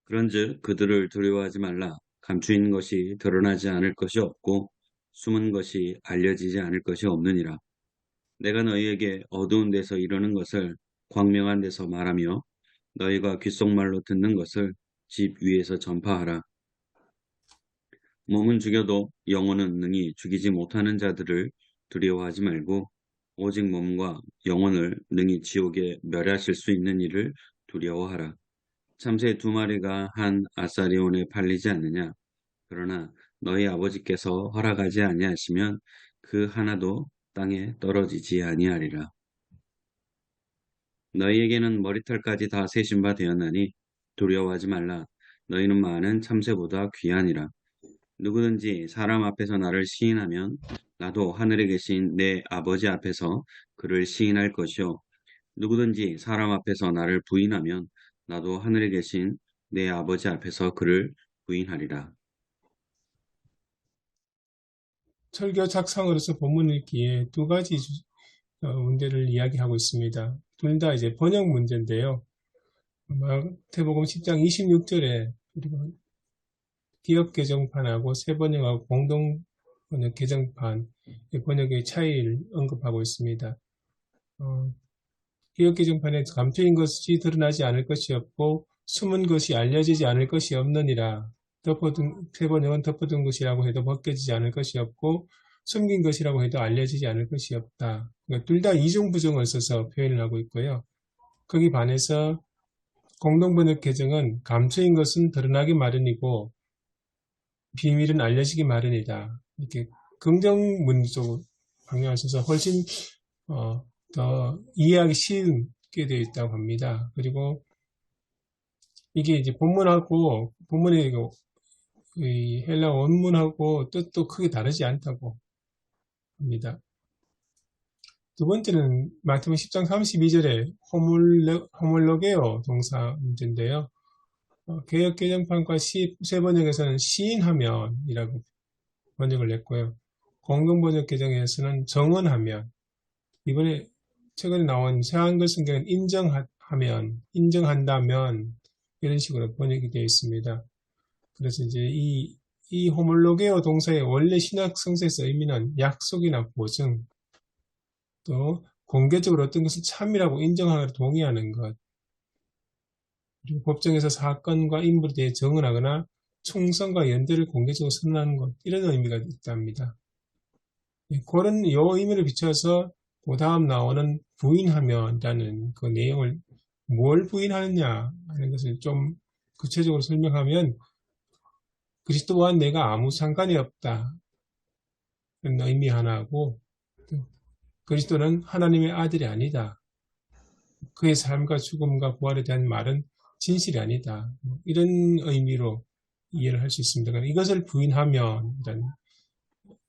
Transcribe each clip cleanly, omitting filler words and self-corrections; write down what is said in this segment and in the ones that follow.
그런즉 그들을 두려워하지 말라. 감추인 것이 드러나지 않을 것이 없고 숨은 것이 알려지지 않을 것이 없느니라. 내가 너희에게 어두운 데서 이르는 것을 광명한 데서 말하며 너희가 귓속말로 듣는 것을 집 위에서 전파하라. 몸은 죽여도 영혼은 능히 죽이지 못하는 자들을 두려워하지 말고 오직 몸과 영혼을 능히 지옥에 멸하실 수 있는 이를 두려워하라. 참새 두 마리가 한 아사리온에 팔리지 않느냐? 그러나 너희 아버지께서 허락하지 아니하시면 그 하나도 땅에 떨어지지 아니하리라. 너희에게는 머리털까지 다 세신 바 되었나니 두려워하지 말라. 너희는 많은 참새보다 귀하니라. 누구든지 사람 앞에서 나를 시인하면 나도 하늘에 계신 내 아버지 앞에서 그를 시인할 것이요. 누구든지 사람 앞에서 나를 부인하면 나도 하늘에 계신 내 아버지 앞에서 그를 부인하리라. 설교 작성으로서 본문 읽기에 두 가지 문제를 이야기하고 있습니다. 둘 다 이제 번역 문제인데요. 마태복음 10장 26절에 그리고 기역 개정판하고 새 번역하고 공동 번역 개정판 번역의 차이를 언급하고 있습니다. 기역 개정판에 감춰인 것이 드러나지 않을 것이 없고 숨은 것이 알려지지 않을 것이 없느니라. 새 번역은 덮어둔 것이라고 해도 벗겨지지 않을 것이 없고 숨긴 것이라고 해도 알려지지 않을 것이 없다. 그러니까 둘 다 이중 부정을 써서 표현을 하고 있고요. 거기 반해서 공동번역 개정은 감춰인 것은 드러나기 마련이고 비밀은 알려지기 마련이다. 이렇게 긍정문적으로 방향하셔서 훨씬 더 이해하기 쉽게 되어 있다고 합니다. 그리고 이게 이제 본문의 이 헬라 원문하고 뜻도 크게 다르지 않다고 합니다. 두 번째는 마태복음 10장 32절에 호몰로게오 동사 문제인데요. 개역개정판과 새 번역에서는 시인하면이라고 번역을 냈고요. 공동번역 개정에서는 정언하면, 이번에 최근에 나온 새한글 성경은 인정하면, 인정한다면 이런 식으로 번역이 되어 있습니다. 그래서 이제 이 호몰로게오 동사의 원래 신약 성서에서 의미는 약속이나 보증, 또 공개적으로 어떤 것을 참이라고 인정하거나 동의하는 것, 그리고 법정에서 사건과 인물에 대해 정언하거나 충성과 연대를 공개적으로 선언하는 것, 이런 의미가 있답니다. 그런 요 의미를 비춰서 그 다음 나오는 부인하면이라는 그 내용을 뭘 부인하느냐 하는 것을 좀 구체적으로 설명하면 그리스도와 내가 아무 상관이 없다 그런 의미 하나고, 그리스도는 하나님의 아들이 아니다. 그의 삶과 죽음과 부활에 대한 말은 진실이 아니다. 이런 의미로 이해를 할 수 있습니다. 그러니까 이것을 부인하면 이런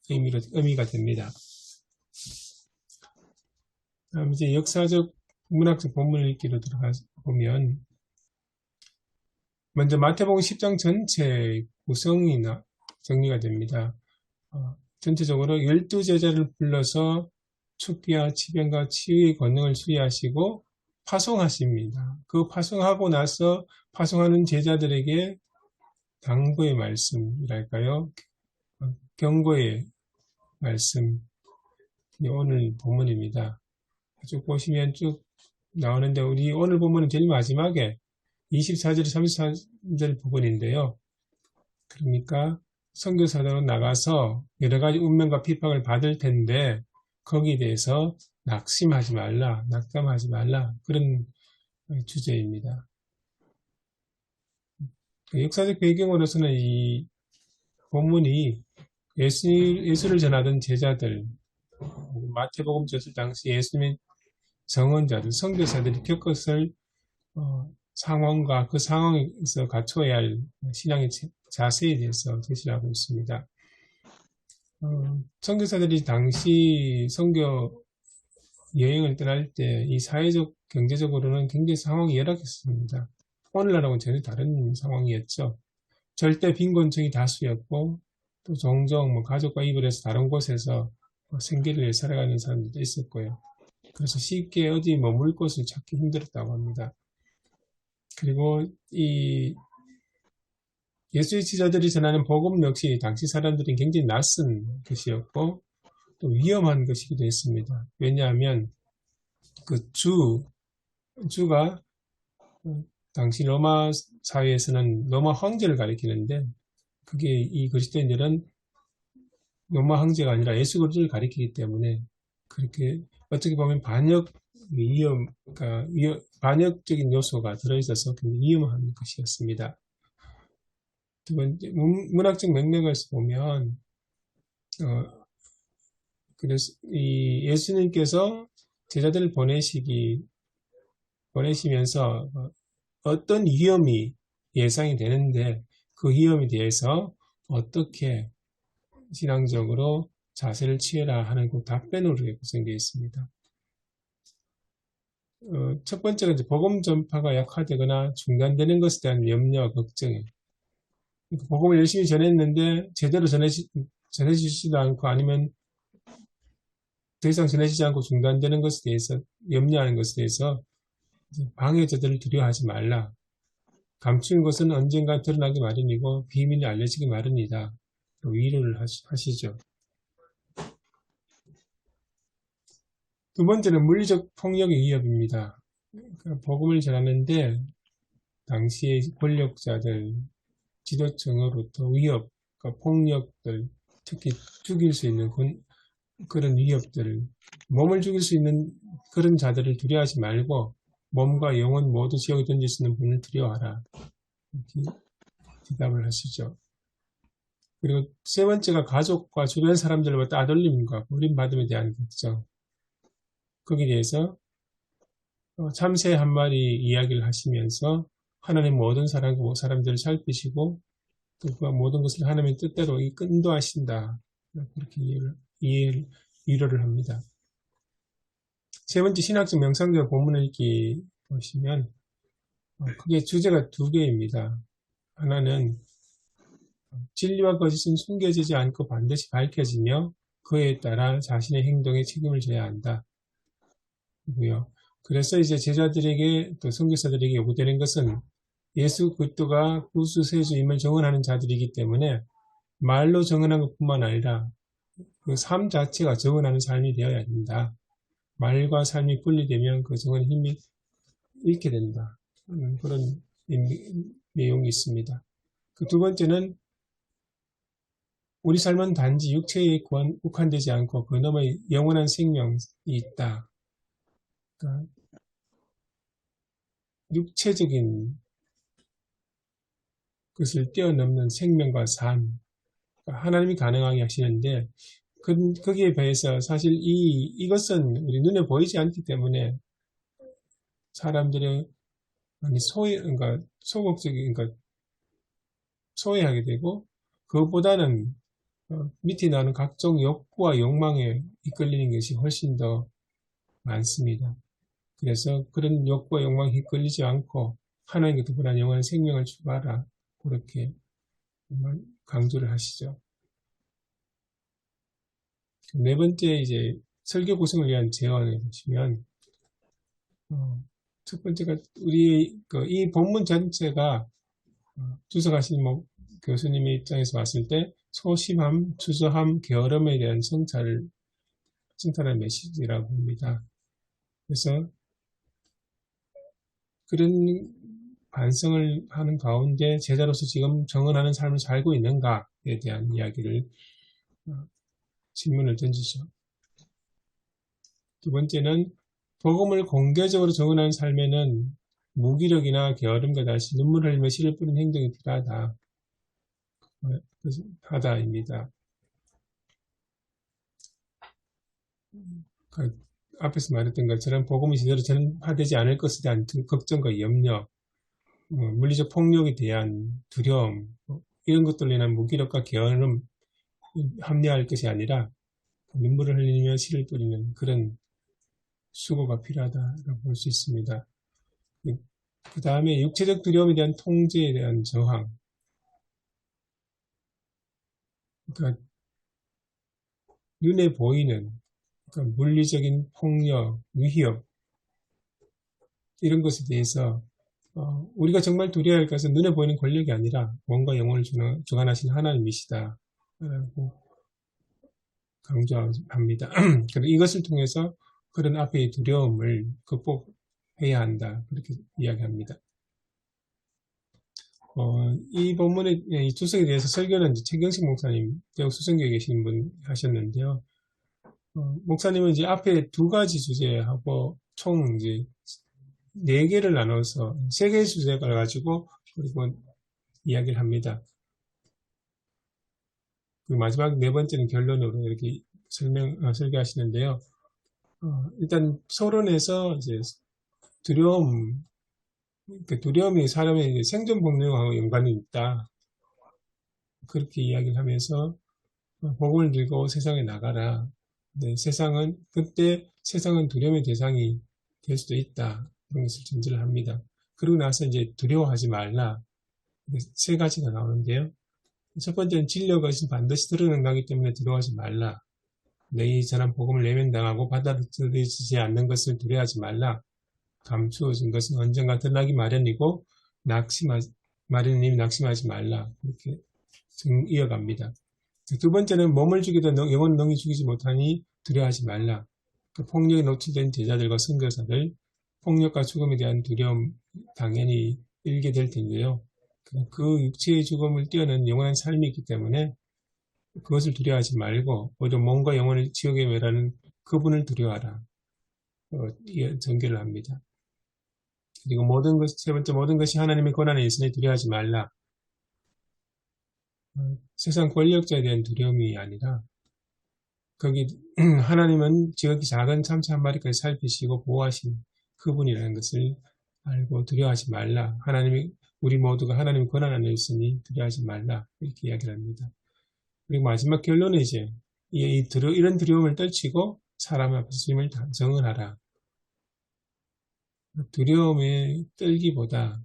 의미가 됩니다. 다음 이제 역사적 문학적 본문 읽기로 들어가 보면 먼저 마태복음 10장 전체 구성이 정리가 됩니다. 전체적으로 12제자를 불러서 축기와 치병과 치유의 권능을 수리하시고 파송하십니다. 그 파송하고 나서 파송하는 제자들에게 당부의 말씀이랄까요? 경고의 말씀, 오늘 본문입니다. 쭉 보시면 쭉 나오는데 우리 오늘 본문은 제일 마지막에 24절, 33절 부분인데요. 그러니까 선교사들은 나가서 여러 가지 운명과 핍박을 받을 텐데 거기에 대해서 낙심하지 말라, 낙담하지 말라 그런 주제입니다. 역사적 배경으로서는 이 본문이 예수를 전하던 제자들, 마태복음 저술 당시 예수님의 정언자들, 선교사들이 겪었을 상황과 그 상황에서 갖춰야 할 신앙의 자세에 대해서 제시를 하고 있습니다. 선교사들이 당시 선교 여행을 떠날 때 이 사회적, 경제적으로는 굉장히 상황이 열악했습니다. 오늘날하고는 전혀 다른 상황이었죠. 절대 빈곤층이 다수였고 또 종종 가족과 이별해서 다른 곳에서 생계를 살아가는 사람들도 있었고요. 그래서 쉽게 어디 머물 곳을 찾기 힘들었다고 합니다. 그리고 이 예수의 제자들이 전하는 복음 역시 당시 사람들이 굉장히 낯선 것이었고 또 위험한 것이기도 했습니다. 왜냐하면 그 주가 당시 로마 사회에서는 로마 황제를 가리키는데 그게 이 그리스도인들은 로마 황제가 아니라 예수 그리스도를 가리키기 때문에 그렇게 어떻게 보면 그러니까 반역적인 요소가 들어있어서 굉장히 위험한 것이었습니다. 두 번째, 문학적 맥락에서 보면 그래서 이 예수님께서 제자들을 보내시면서 어떤 위험이 예상이 되는데 그 위험에 대해서 어떻게 신앙적으로 자세를 취해라 하는 그 답변으로 구성되어 있습니다. 첫 번째가 이제 복음 전파가 약화되거나 중단되는 것에 대한 염려, 걱정이에요. 복음을 열심히 전했는데 제대로 전해지지도 않고 아니면 더 이상 전해지지 않고 중단되는 것에 대해서 염려하는 것에 대해서 방해자들을 두려워하지 말라. 감추는 것은 언젠가 드러나기 마련이고 비밀이 알려지기 마련이다. 위로를 하시죠. 두 번째는 물리적 폭력의 위협입니다. 그러니까 복음을 전하는데 당시의 권력자들, 지도층으로부터 위협, 그러니까 폭력들, 특히 죽일 수 있는 그런 위협들을, 몸을 죽일 수 있는 그런 자들을 두려워하지 말고 몸과 영혼 모두 지옥에 던질 수 있는 분을 두려워하라. 이렇게 대답을 하시죠. 그리고 세 번째가 가족과 주변 사람들로부터 따돌림과 버림받음에 대한 걱정. 거기에 대해서 참새 한 마리 이야기를 하시면서 하나님 모든 사람들을 살피시고 또 그 모든 것을 하나님의 뜻대로 인도하신다. 그렇게 위로를 합니다. 세 번째 신학적 명상적 본문을 읽기 보시면 크게 주제가 두 개입니다. 하나는 진리와 거짓은 숨겨지지 않고 반드시 밝혀지며 그에 따라 자신의 행동에 책임을 져야 한다. 고요. 그래서 이제 제자들에게 또 선교사들에게 요구되는 것은 예수 그리스도가 구주 세주임을 증언하는 자들이기 때문에 말로 증언한 것뿐만 아니라 그 삶 자체가 증언하는 삶이 되어야 된다. 말과 삶이 분리되면 그 증언의 힘이 잃게 된다. 그런 내용이 있습니다. 그 두 번째는 우리 삶은 단지 육체에 국한되지 않고 그 너머 영원한 생명이 있다. 그러니까 육체적인 것을 뛰어넘는 생명과 삶, 하나님이 가능하게 하시는데 거기에 비해서 사실 이것은 우리 눈에 보이지 않기 때문에 사람들의 많이 그러니까 소극적인, 그러니까 소외하게 되고 그것보다는 밑에 나오는 각종 욕구와 욕망에 이끌리는 것이 훨씬 더 많습니다. 그래서 그런 욕구와 욕망에 이끌리지 않고 하나님께 특별한 영원한 생명을 추구하라. 그렇게 강조를 하시죠. 네 번째 이제 설교 구성을 위한 제언을 보시면 첫 번째가 우리 이 본문 전체가 주석하신 교수님의 입장에서 봤을 때 소심함, 주저함, 게으름에 대한 성찰하는 메시지라고 봅니다. 그래서 그런 반성을 하는 가운데 제자로서 지금 정언하는 삶을 살고 있는가에 대한 이야기를 질문을 던지죠. 두 번째는 복음을 공개적으로 정언하는 삶에는 무기력이나 게으름과 다시 눈물을 흘리며 씨를 뿌리는 행동이 필요하다입니다. 앞에서 말했던 것처럼 복음이 제대로 전파되지 않을 것에 대한 걱정과 염려, 물리적 폭력에 대한 두려움, 이런 것들로 인한 무기력과 게으름 합리화할 것이 아니라 눈물을 흘리며 씨를 뿌리는 그런 수고가 필요하다고 볼 수 있습니다. 그 다음에 육체적 두려움에 대한 통제에 대한 저항. 그러니까 눈에 보이는 그러니까 물리적인 폭력, 위협 이런 것에 대해서 우리가 정말 두려워할 것은 눈에 보이는 권력이 아니라 몸과 영혼을 주관하신 하나님이시다. 라고 강조합니다. 그리고 이것을 통해서 그런 앞의 두려움을 극복해야 한다. 그렇게 이야기합니다. 이 본문의 이 주석에 대해서 설교는 이제 최경식 목사님, 대학 수성교에 계신 분 하셨는데요. 목사님은 이제 앞에 두 가지 주제하고 총 이제 네 개를 나눠서 세 개의 주제를 가지고 그리고 이야기를 합니다. 그 마지막 네 번째는 결론으로 이렇게 설교하시는데요. 일단 서론에서 이제 두려움, 그 두려움이 사람의 이제 생존 본능하고 연관이 있다. 그렇게 이야기를 하면서 복음을 들고 세상에 나가라. 네, 그때 세상은 두려움의 대상이 될 수도 있다. 그런 것을 전제를 합니다. 그러고 나서 이제 두려워하지 말라. 세 가지가 나오는데요. 첫 번째는 진리와 것이 반드시 드러난다기 때문에 두려워하지 말라. 너희 전한 복음을 외면당하고 받아들여지지 않는 것을 두려워하지 말라. 감추어진 것은 언젠가 드러나기 마련이고 마련이니 낙심하지 말라. 이렇게 이어갑니다. 두 번째는 몸을 죽이도 영혼을 능히 죽이지 못하니 두려워하지 말라. 폭력에 노출된 제자들과 선교사들, 폭력과 죽음에 대한 두려움 당연히 일게 될 텐데요. 그 육체의 죽음을 뛰어넘는 영원한 삶이 있기 때문에 그것을 두려워하지 말고 오히려 몸과 영혼을 지옥에 매라는 그분을 두려워하라. 전개를 합니다. 그리고 세 번째 모든 것이 하나님의 권한에 있으니 두려워하지 말라. 세상 권력자에 대한 두려움이 아니라 거기 하나님은 지극히 작은 참치 한 마리까지 살피시고 보호하신 그분이라는 것을 알고 두려워하지 말라. 우리 모두가 하나님의 권한 안에 있으니 두려워하지 말라. 이렇게 이야기를 합니다. 그리고 마지막 결론은 이제 이런 두려움을 떨치고 사람 앞에서 주님을 정언하라. 두려움에 떨기보다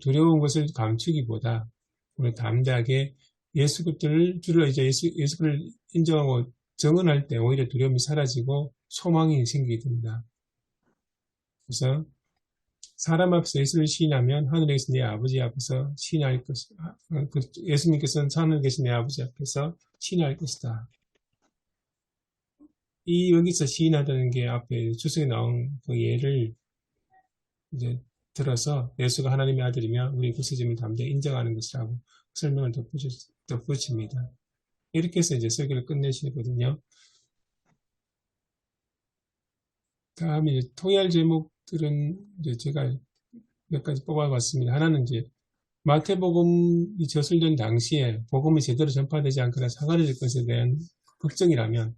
두려운 것을 감추기보다 우리 담대하게 예수 그리스도를 인정하고 정언할 때 오히려 두려움이 사라지고 소망이 생기게 됩니다. 그래서 사람 앞에서 예수를 시인하면 하늘에 계신 내 아버지 앞에서 시인할 것이다. 예수님께서는 하늘에 계신 내 아버지 앞에서 시인할 것이다. 여기서 시인하다는 게 앞에 주석에 나온 그 예를 이제 들어서 예수가 하나님의 아들이며 우리 구세주임을 담대히 인정하는 것이라고 설명을 덧붙입니다. 이렇게 해서 이제 설교를 끝내시거든요. 다음에 이제 토의할 제목들은 이제 제가 몇 가지 뽑아봤습니다. 하나는 이제 마태복음이 저술된 당시에 복음이 제대로 전파되지 않거나 사가려질 것에 대한 걱정이라면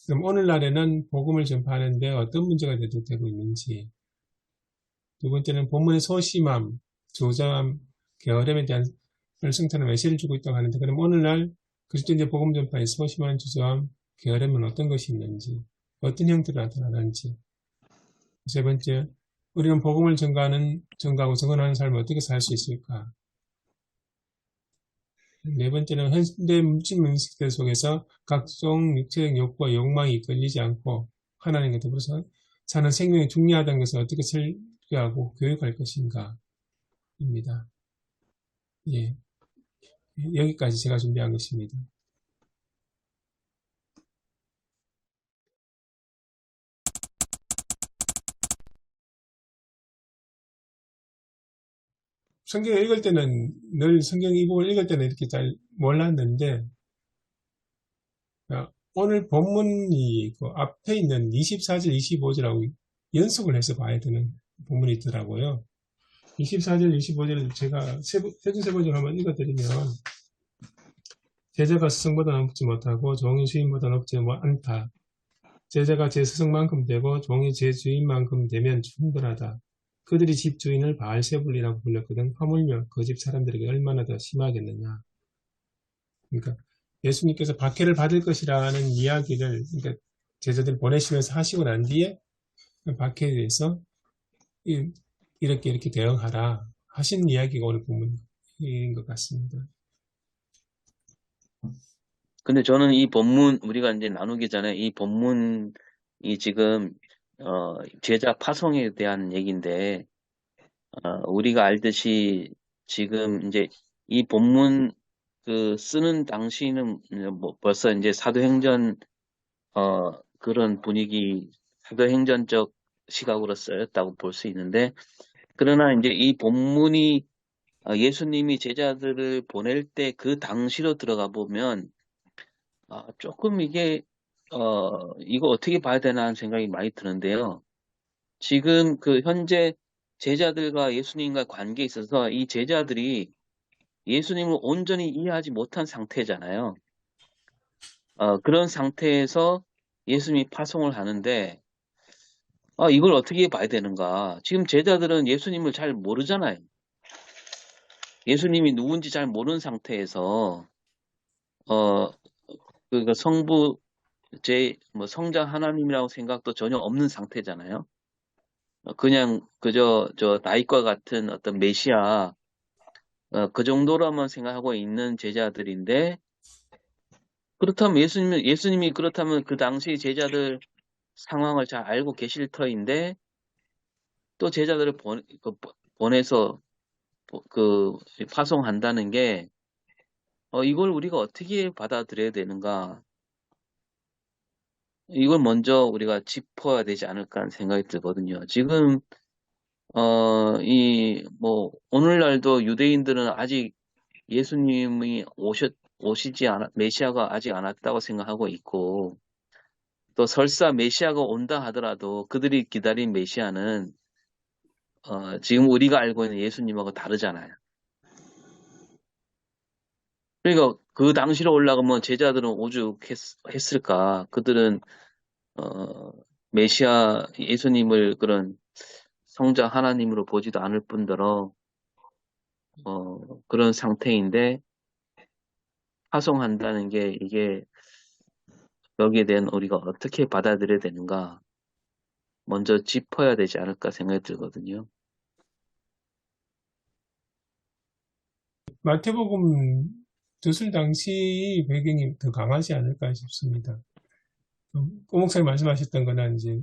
그럼 오늘날에는 복음을 전파하는데 어떤 문제가 대두되고 있는지, 두 번째는 본문의 소심함, 조장함, 게으름에 대한 승탄한 메시지를 주고 있다고 하는데 그럼 오늘날 그리스도인의 복음 전파에 소심한 조장함, 게으름은 어떤 것이 있는지, 어떤 형태로 나타나는지, 세 번째, 우리는 복음을 전가하고 증언하는 삶을 어떻게 살 수 있을까? 네 번째는 현대 물질 시대 속에서 각종 육체적 욕구와 욕망이 이끌리지 않고 하나님과 더불어서 사는 생명이 중요하다는 것을 어떻게 설교하고 교육할 것인가? 입니다. 예. 여기까지 제가 준비한 것입니다. 성경을 읽을 때는 늘 성경 이 부분을 읽을 때는 이렇게 잘 몰랐는데 오늘 본문이 그 앞에 있는 24절, 25절하고 연속을 해서 봐야 되는 본문이 있더라고요. 24절, 25절을 제가 세 번째로 한번 읽어드리면 제자가 스승보다 넘지 못하고 종이 주인보다 높지 않다. 제자가 제 스승만큼 되고 종이 제 주인만큼 되면 충분하다. 그들이 집 주인을 바알세불이라고 불렀거든. 하물며 그 집 사람들에게 얼마나 더 심하겠느냐. 그러니까 예수님께서 박해를 받을 것이라는 이야기를 그러니까 제자들 보내시면서 하시고 난 뒤에 박해에 대해서 이렇게 대응하라 하신 이야기가 오늘 본문인 것 같습니다. 근데 저는 이 본문, 우리가 이제 나누기 전에 이 본문이 지금, 제자 파송에 대한 얘기인데, 우리가 알듯이 지금 이제 이 본문 쓰는 당시는 뭐 벌써 이제 사도행전 그런 분위기, 사도행전적 시각으로 쓰였다고 볼 수 있는데, 그러나 이제 이 본문이 예수님이 제자들을 보낼 때 그 당시로 들어가 보면 조금 이게 이거 어떻게 봐야 되나 하는 생각이 많이 드는데요. 지금 그 현재 제자들과 예수님과 관계에 있어서 이 제자들이 예수님을 온전히 이해하지 못한 상태잖아요. 그런 상태에서 예수님이 파송을 하는데 이걸 어떻게 봐야 되는가? 지금 제자들은 예수님을 잘 모르잖아요. 예수님이 누군지 잘 모르는 상태에서 어, 그러니까 성부 뭐 성자 하나님이라고 생각도 전혀 없는 상태잖아요. 그냥 그저 저 다윗과 같은 어떤 메시아 그 정도로만 생각하고 있는 제자들인데 그렇다면 예수님이 그렇다면 그 당시 제자들 상황을 잘 알고 계실 터인데 또 제자들을 보내서 그 파송한다는 게 이걸 우리가 어떻게 받아들여야 되는가? 이걸 먼저 우리가 짚어야 되지 않을까 하는 생각이 들거든요. 지금 뭐 오늘날도 유대인들은 아직 예수님이 메시아가 아직 안 왔다고 생각하고 있고 또 설사 메시아가 온다 하더라도 그들이 기다린 메시아는 지금 우리가 알고 있는 예수님하고 다르잖아요. 그러니까 그 당시로 올라가면 제자들은 오죽했을까? 그들은 어, 메시아 예수님을 그런 성자 하나님으로 보지도 않을 뿐더러 그런 상태인데 파송한다는 게 이게 여기에 대한 우리가 어떻게 받아들여야 되는가 먼저 짚어야 되지 않을까 생각이 들거든요. 마태복음 저술 당시 배경이 더 강하지 않을까 싶습니다. 꼬 목사님 말씀하셨던 거는 이제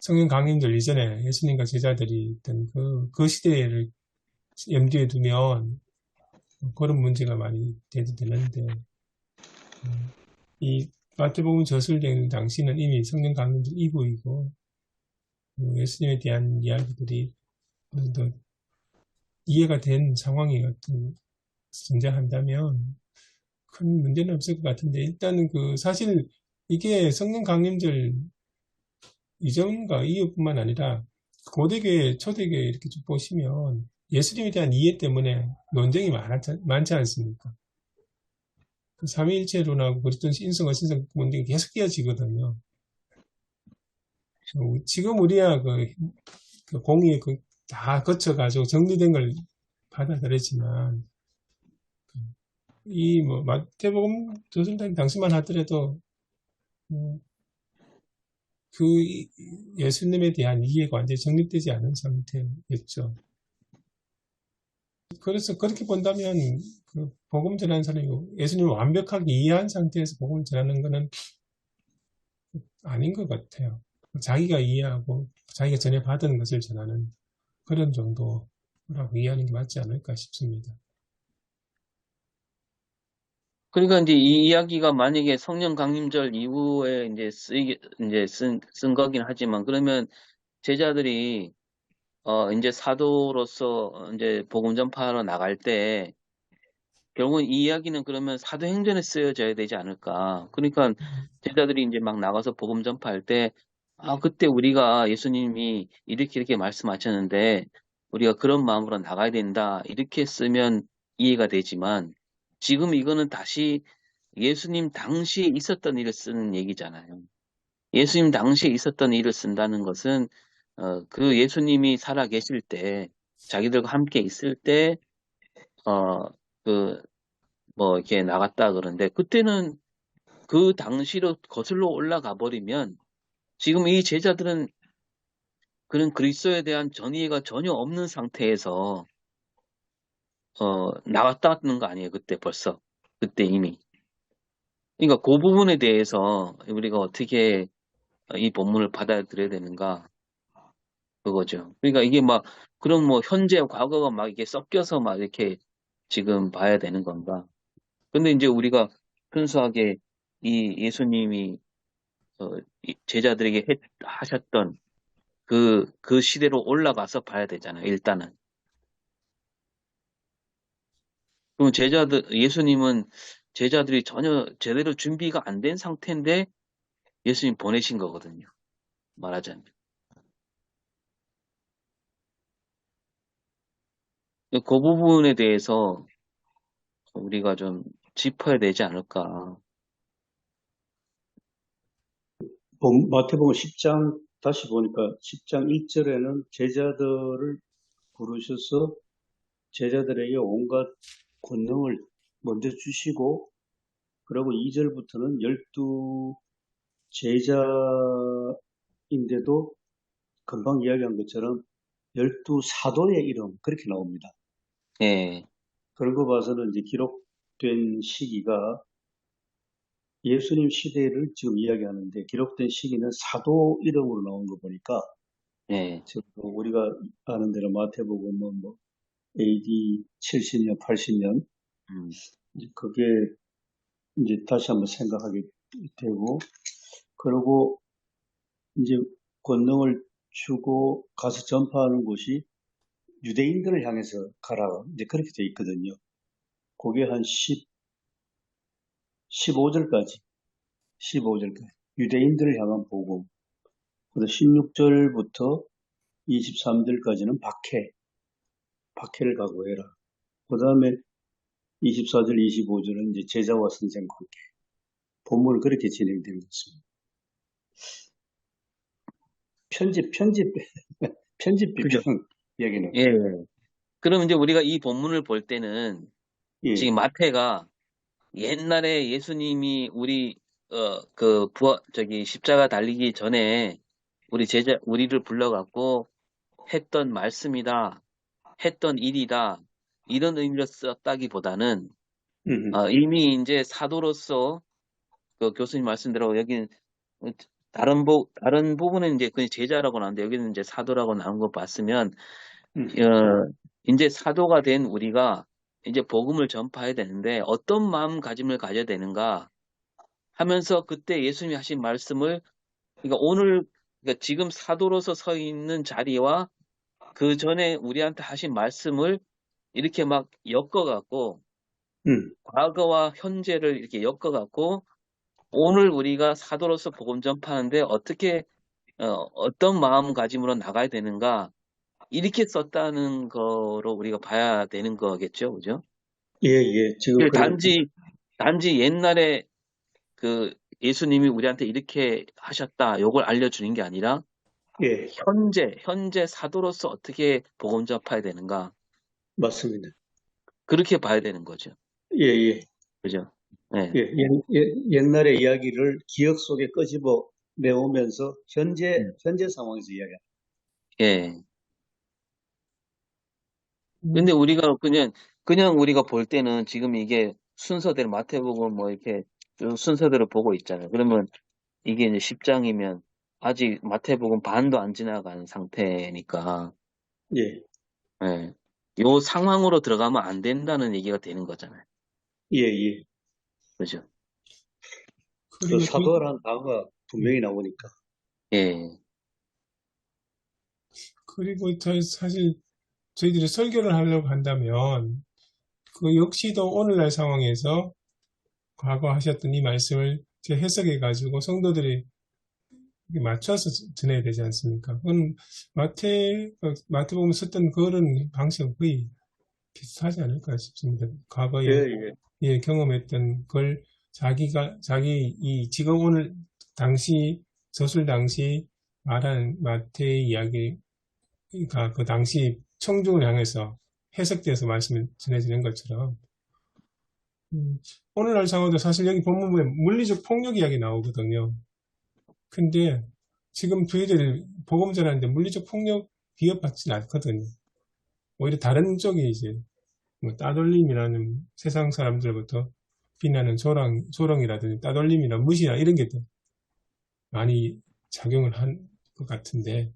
성령 강림절 이전에 예수님과 제자들이 있던 그 시대를 염두에 두면 그런 문제가 많이 대두되는데 이 마태복음 저술된 당시는 이미 성령 강림절 이후이고 예수님에 대한 이야기들이 어느 정도 이해가 된 상황이 어떤 존재한다면 큰 문제는 없을 것 같은데 일단은 사실 이게 성령 강림절 이전과 이후뿐만 아니라 고대교회, 초대교회 이렇게 쭉 보시면 예수님에 대한 이해 때문에 논쟁이 많지 않습니까? 그 삼위일체론하고 그리스도 인성과 신성 논쟁이 계속 이어지거든요. 지금 우리야 그 공의에 다 거쳐가지고 정리된 걸 받아들였지만 이 뭐 마태복음 조선당 당시만 하더라도 그 예수님에 대한 이해가 완전히 정립되지 않은 상태였죠. 그래서 그렇게 본다면 그 복음 전하는 사람이 예수님을 완벽하게 이해한 상태에서 복음을 전하는 것은 아닌 것 같아요. 자기가 이해하고 자기가 전에 받은 것을 전하는 그런 정도라고 이해하는 게 맞지 않을까 싶습니다. 그러니까 이제 이 이야기가 만약에 성령 강림절 이후에 이제 쓴 거긴 하지만 그러면 제자들이 이제 사도로서 이제 복음 전파하러 나갈 때 결국은 이 이야기는 그러면 사도행전에 쓰여져야 되지 않을까. 그러니까 제자들이 이제 막 나가서 복음 전파할 때 그때 우리가 예수님이 이렇게 말씀하셨는데 우리가 그런 마음으로 나가야 된다. 이렇게 쓰면 이해가 되지만 지금 이거는 다시 예수님 당시에 있었던 일을 쓰는 얘기잖아요. 예수님 당시에 있었던 일을 쓴다는 것은 그 예수님이 살아 계실 때 자기들과 함께 있을 때 그 뭐 이렇게 나갔다 그러는데 그때는 그 당시로 거슬러 올라가 버리면 지금 이 제자들은 그런 그리스도에 대한 전이해가 전혀 없는 상태에서 나갔다는 거 아니에요. 그때 벌써 그때 이미. 그러니까 그 부분에 대해서 우리가 어떻게 이 본문을 받아들여야 되는가? 그거죠. 그러니까 이게 막 그런 뭐 현재 과거가 막 이게 섞여서 막 이렇게 지금 봐야 되는 건가? 근데 이제 우리가 순수하게 이 예수님이 이 제자들에게 하셨던 그 시대로 올라가서 봐야 되잖아요. 일단은. 그럼 예수님은 제자들이 전혀 제대로 준비가 안 된 상태인데 예수님 보내신 거거든요. 말하자면. 그 부분에 대해서 우리가 좀 짚어야 되지 않을까. 마태복음 10장 다시 보니까 10장 1절에는 제자들을 부르셔서 제자들에게 온갖 권능을 먼저 주시고, 그리고 2절부터는 12 제자인데도 금방 이야기한 것처럼 12 사도의 이름 그렇게 나옵니다. 예, 그런 거 봐서는 이제 기록된 시기가 예수님 시대를 지금 이야기하는데, 기록된 시기는 사도 이름으로 나온 거 보니까 예, 지금 우리가 아는 대로 마태복음은 뭐 AD 70년, 80년 그게 이제 다시 한번 생각하게 되고, 그리고 이제 권능을 주고 가서 전파하는 곳이 유대인들을 향해서 가라, 이제 그렇게 돼 있거든요. 그게 한 15절까지 유대인들을 향한 복음. 그래서 16절부터 23절까지는 박해를 각오해라. 그 다음에 24절, 25절은 이제 제자와 선생 관계. 본문은 그렇게 진행되고 있습니다. 편집 그죠. 비평 이야기는. 예. 그럼 이제 우리가 이 본문을 볼 때는 예, 지금 마태가 옛날에 예수님이 십자가 달리기 전에 우리를 불러갖고 했던 말씀이다, 했던 일이다, 이런 의미로 썼다기보다는, 이미 이제 사도로서 그 교수님 말씀대로 여기는 다른 부분은 이제 그 제자라고 나오는데 여기는 이제 사도라고 나온 거 봤으면, 이제 사도가 된 우리가 이제 복음을 전파해야 되는데 어떤 마음가짐을 가져야 되는가 하면서 그때 예수님이 하신 말씀을, 그러니까 지금 사도로서 서 있는 자리와 그 전에 우리한테 하신 말씀을 이렇게 막 엮어갖고 과거와 현재를 이렇게 엮어갖고 오늘 우리가 사도로서 복음 전파하는데 어떤 마음가짐으로 나가야 되는가, 이렇게 썼다는 거로 우리가 봐야 되는 거겠죠, 그죠? 예. 지금 단지 옛날에 그 예수님이 우리한테 이렇게 하셨다, 요걸 알려주는 게 아니라 예, 현재 사도로서 어떻게 복음 전파해야 되는가, 맞습니다. 그렇게 봐야 되는 거죠, 예. 그죠? 네. 옛날의 이야기를 기억 속에 끄집어 내오면서 현재 상황에서 이야기합니다. 예. 근데 우리가 그냥 우리가 볼 때는 지금 이게 순서대로 마태복음 뭐 이렇게 쭉 순서대로 보고 있잖아요. 그러면 이게 이제 10장이면 아직 마태복음 반도 안 지나간 상태니까, 예. 예. 요 상황으로 들어가면 안 된다는 얘기가 되는 거잖아요. 예. 그죠? 그 사도라는 단어가 분명히 나오니까. 예. 그리고 사실 저희들이 설교를 하려고 한다면 그 역시도 오늘날 상황에서 과거 하셨던 이 말씀을 해석해 가지고 성도들이 맞춰서 전해야 되지 않습니까? 그건 마태복음 썼던 그런 방식은 거의 비슷하지 않을까 싶습니다. 과거에 경험했던 걸 자기 지금 오늘 저술 당시 말한 마태의 이야기가 그 당시 청중을 향해서 해석되어서 말씀을 전해지는 것처럼, 오늘날 상황도 사실 여기 본문에 물리적 폭력 이야기 나오거든요. 근데 지금 저희들 복음 전하는데 물리적 폭력 비협받지는 않거든요. 오히려 다른 쪽에 이제 뭐 따돌림이라는 세상 사람들부터 비난하는 조롱이라든지 따돌림이나 무시나 이런 게 더 많이 작용을 한 것 같은데,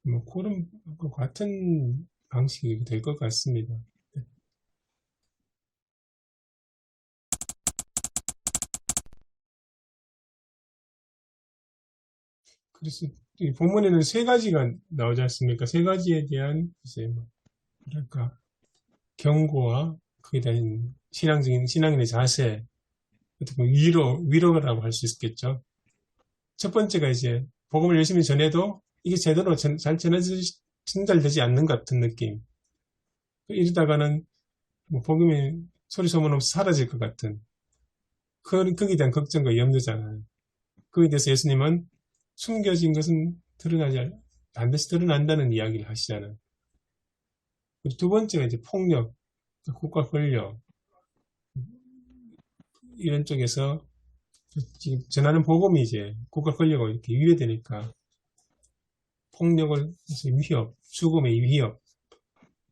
뭐 그런 것 같은 방식이 될 것 같습니다. 그래서 이 본문에는 세 가지가 나오지 않습니까? 세 가지에 대한 이제 뭐랄까 경고와 그에 대한 신앙인의 자세, 어떻게 보면 위로라고 할 수 있겠죠. 첫 번째가 이제 복음을 열심히 전해도 이게 제대로 잘 전달되지 않는 것 같은 느낌. 이러다가는 뭐 복음이 소리 소문 없이 사라질 것 같은 거기에 대한 걱정과 염려잖아요. 그에 대해서 예수님은 숨겨진 것은 반드시 드러난다는 이야기를 하시잖아요. 그리고 두 번째가 이제 폭력, 국가 권력 이런 쪽에서 지금 전하는 복음이 이제 국가 권력을 이렇게 위배되니까 폭력을 해서 위협, 죽음의 위협,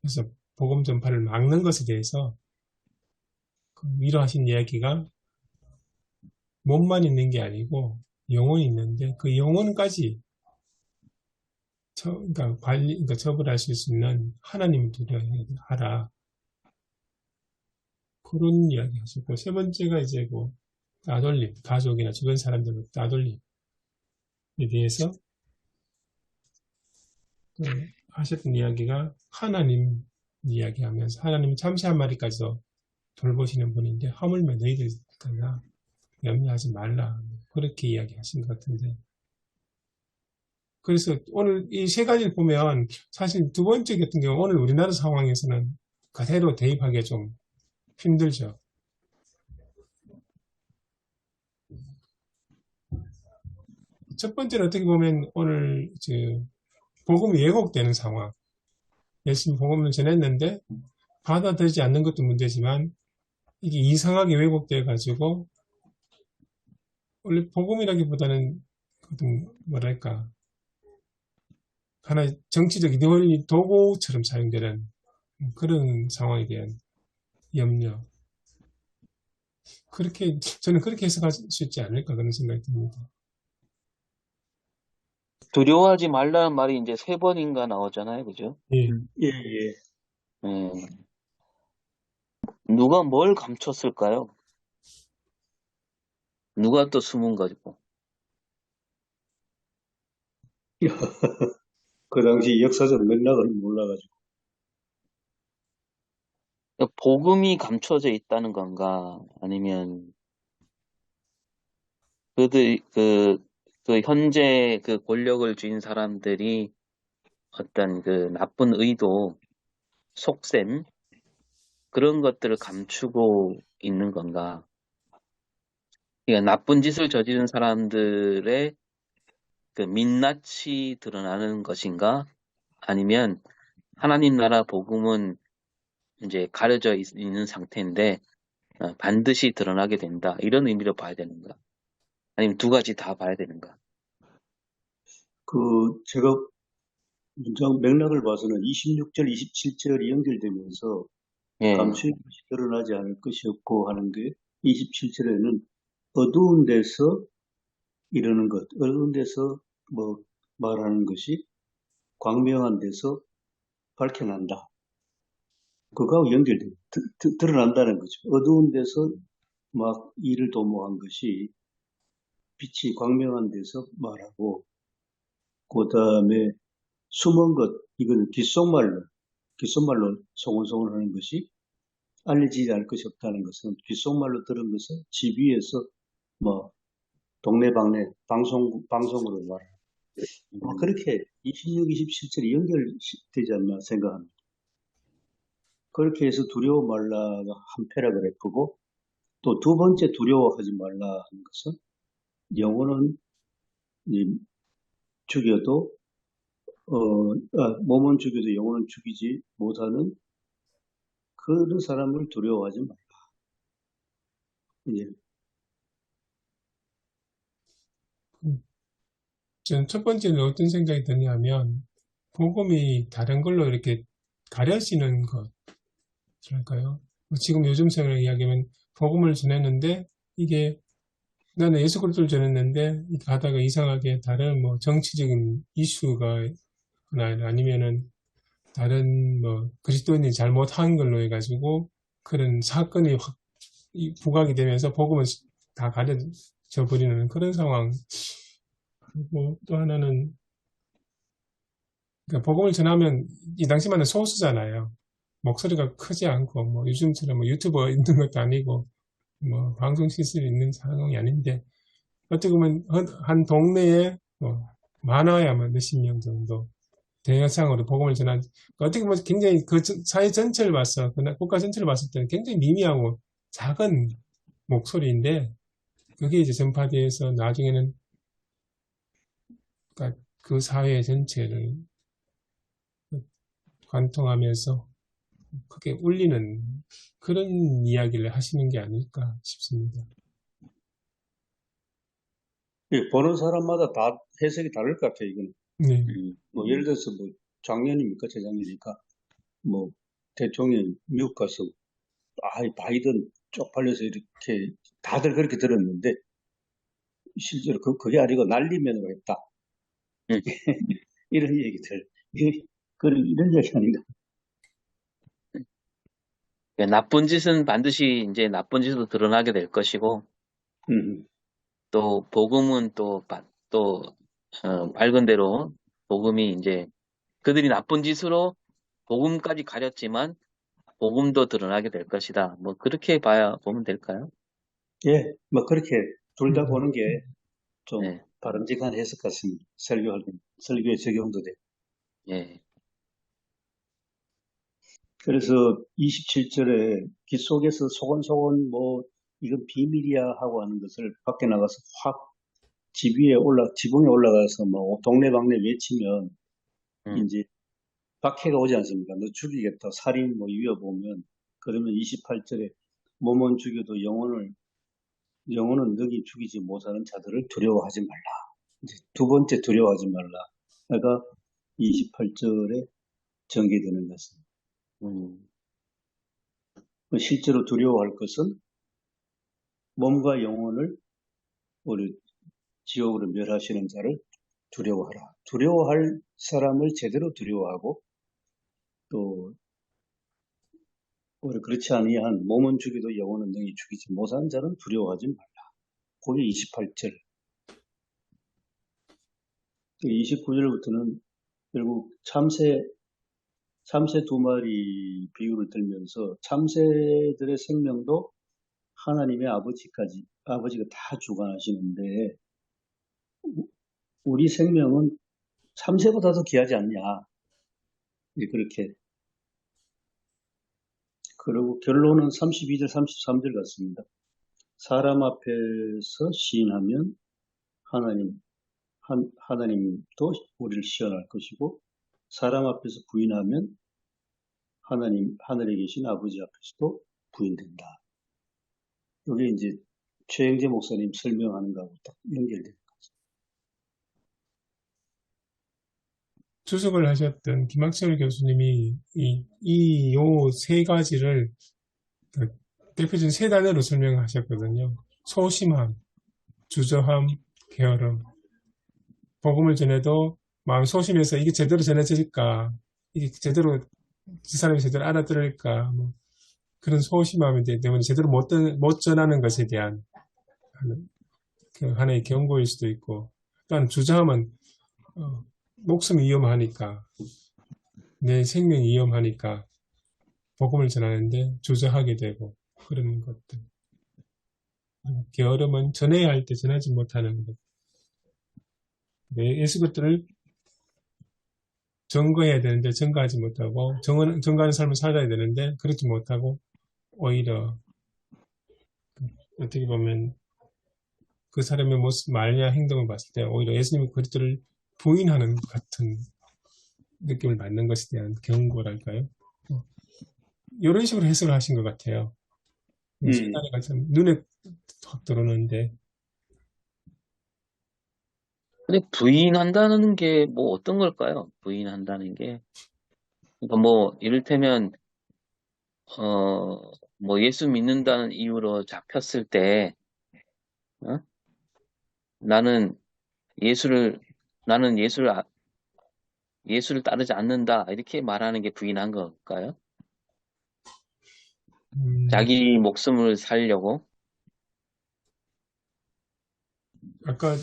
그래서 복음 전파를 막는 것에 대해서 위로하신 이야기가 몸만 있는 게 아니고 영혼이 있는데 그 영혼까지 그러니까 처벌하실 수 있는 하나님 두려워하라. 그런 이야기 하셨고, 세 번째가 이제 따돌림, 가족이나 주변 사람들의 따돌림에 대해서 하셨던 이야기가 하나님 이야기하면서 하나님 참새 한 마리까지도 돌보시는 분인데 하물며 너희들까지 염려하지 말라. 그렇게 이야기하신 것 같은데. 그래서 오늘 이 세 가지를 보면 사실 두 번째 같은 경우 오늘 우리나라 상황에서는 그대로 대입하기가 좀 힘들죠. 첫 번째는 어떻게 보면 오늘 복음이 왜곡되는 상황. 열심히 복음을 전했는데 받아들이지 않는 것도 문제지만 이게 이상하게 왜곡되어 가지고 원래 복음이라기보다는 뭐랄까 하나의 정치적 이데올로기 도구처럼 사용되는 그런 상황에 대한 염려. 저는 그렇게 해석할 수 있지 않을까 그런 생각이 듭니다. 두려워하지 말라는 말이 이제 3번인가 나오잖아요. 그죠? 예. 예, 예. 누가 뭘 감췄을까요? 누가 또 숨은 거고. 그 당시 역사적 맥락을 몰라가지고. 복음이 감춰져 있다는 건가? 아니면 그 현재 그 권력을 쥔 사람들이 어떤 그 나쁜 의도, 속셈, 그런 것들을 감추고 있는 건가? 그러니까 나쁜 짓을 저지른 사람들의 그 민낯이 드러나는 것인가? 아니면 하나님 나라 복음은 이제 가려져 있는 상태인데 반드시 드러나게 된다. 이런 의미로 봐야 되는가? 아니면 두 가지 다 봐야 되는가? 제가 문장 맥락을 봐서는 26절, 27절이 연결되면서 예, 감추인 것이 드러나지 않을 것이 없고 하는 게 27절에는 어두운 데서 이러는 것, 어두운 데서 말하는 것이 광명한 데서 밝혀난다. 그거하고 연결돼 드러난다는 거죠. 어두운 데서 막 일을 도모한 것이 빛이 광명한 데서 말하고, 그 다음에 숨은 것, 이거는 귓속말로 소곤소곤 하는 것이 알려지지 않을 것이 없다는 것은 귓속말로 들은 것은 집 위에서 동네방네 방송으로 말하는 그렇게 26, 27절이 연결되지 않나 생각합니다. 그렇게 해서 두려워 말라가 한 패러그래프고, 또 두 번째 두려워하지 말라 하는 것은 영혼은 죽여도 몸은 죽여도 영혼은 죽이지 못하는 그런 사람을 두려워하지 말라. 예. 저는 첫 번째는 어떤 생각이 드냐면 복음이 다른 걸로 이렇게 가려지는 것이랄까요? 지금 요즘 생활 이야기하면 복음을 전했는데 이게 나는 예수 그리스도를 전했는데 가다가 이상하게 다른 정치적인 이슈가 아니면은 다른 뭐 그리스도인이 잘못한 걸로 해가지고 그런 사건이 확 부각이 되면서 복음은 다 가려져 버리는 그런 상황. 그리고 또 하나는 그러니까 복음을 전하면 이 당시만은 소수잖아요. 목소리가 크지 않고 뭐 요즘처럼 뭐 유튜버 있는 것도 아니고 뭐 방송 시설이 있는 상황이 아닌데 어떻게 보면 한 동네에 뭐 많아야 뭐 몇십 명 정도 대여상으로 복음을 전한 어떻게 보면 굉장히 그 사회 전체를 봤어 국가 전체를 봤을 때는 굉장히 미미하고 작은 목소리인데 그게 이제 전파돼서 나중에는 그러니까 그 사회 전체를 관통하면서 크게 울리는 그런 이야기를 하시는 게 아닐까 싶습니다. 예, 보는 사람마다 다 해석이 다를 것 같아요, 이거는. 네, 뭐, 예를 들어서 뭐, 작년입니까? 재작년이니까. 뭐, 대통령이 미국 가서, 바이든 쪽팔려서 이렇게 다들 그렇게 들었는데, 실제로 그게 아니고 날리면으로 했다. 음. 이런 얘기들. 이런 얘기 아닌가. 나쁜 짓은 반드시 이제 나쁜 짓으로 드러나게 될 것이고, 음, 또 복음은 또 밝은 대로 복음이 이제 그들이 나쁜 짓으로 복음까지 가렸지만 복음도 드러나게 될 것이다. 뭐 그렇게 보면 될까요? 예, 뭐, 그렇게 둘 다 음, 보는 게 좀 네, 바람직한 해석 같습니다. 설교에 적용도 돼. 예, 그래서 27절에 귀 속에서 소곤소곤 뭐 이건 비밀이야 하고 하는 것을 밖에 나가서 확 지붕에 올라가서 뭐 동네방네 외치면 음, 이제 박해가 오지 않습니까? 너 죽이겠다. 살인 뭐 이어보면 그러면 28절에 몸은 죽여도 영혼은 너희 죽이지 못하는 자들을 두려워하지 말라. 이제 두 번째 두려워하지 말라. 그러니까 28절에 전개되는 것입니다. 음, 실제로 두려워할 것은 몸과 영혼을 우리 지옥으로 멸하시는 자를 두려워하라. 두려워할 사람을 제대로 두려워하고 또 우리 그렇지 아니한 몸은 죽이도 영혼은 능히 죽이지 못하는 자는 두려워하지 말라. 그게 28절. 29절부터는 결국 참새 두 마리 비유를 들면서 참새들의 생명도 하나님의 아버지가 다 주관하시는데 우리 생명은 참새보다도 귀하지 않냐. 그렇게. 그리고 결론은 32절, 33절 같습니다. 사람 앞에서 시인하면 하나님도 우리를 시험할 것이고, 사람 앞에서 부인하면 하늘에 계신 아버지 앞에서도 부인된다. 이게 이제 최영재 목사님 설명하는 거하고 딱 연결돼요. 주석을 하셨던 김학철 교수님이 요 세 가지를 그 대표적인 세 단어로 설명하셨거든요. 소심함, 주저함, 게으름. 복음을 전해도 마음 소심해서 이게 제대로 전해질까, 이게 제대로 그 사람이 제대로 알아들을까, 뭐 그런 소심함이 때문에 제대로 못 전하는 것에 대한 그 하나의 경고일 수도 있고, 또한 주저함은 목숨이 위험하니까, 내 생명이 위험하니까 복음을 전하는데 주저하게 되고 그런 것들. 게으름은 전해야 할 때 전하지 못하는 것. 예수 것들을 증거해야 되는데 증거하지 못하고 증거하는 삶을 살아야 되는데 그렇지 못하고 오히려 어떻게 보면 그 사람의 모습, 말이나 행동을 봤을 때 오히려 예수님의 그리스도를 부인하는 것 같은 느낌을 받는 것에 대한 경고랄까요? 이런 식으로 해석을 하신 것 같아요. 세가지가 참 눈에 확 들어오는데 근데 부인한다는 게 뭐 어떤 걸까요? 부인한다는 게. 그러니까 뭐 이를테면 뭐 예수 믿는다는 이유로 잡혔을 때 어? 나는 예수를 나는 예수를 따르지 않는다 이렇게 말하는 게 부인한 걸까요? 자기 목숨을 살려고? 아까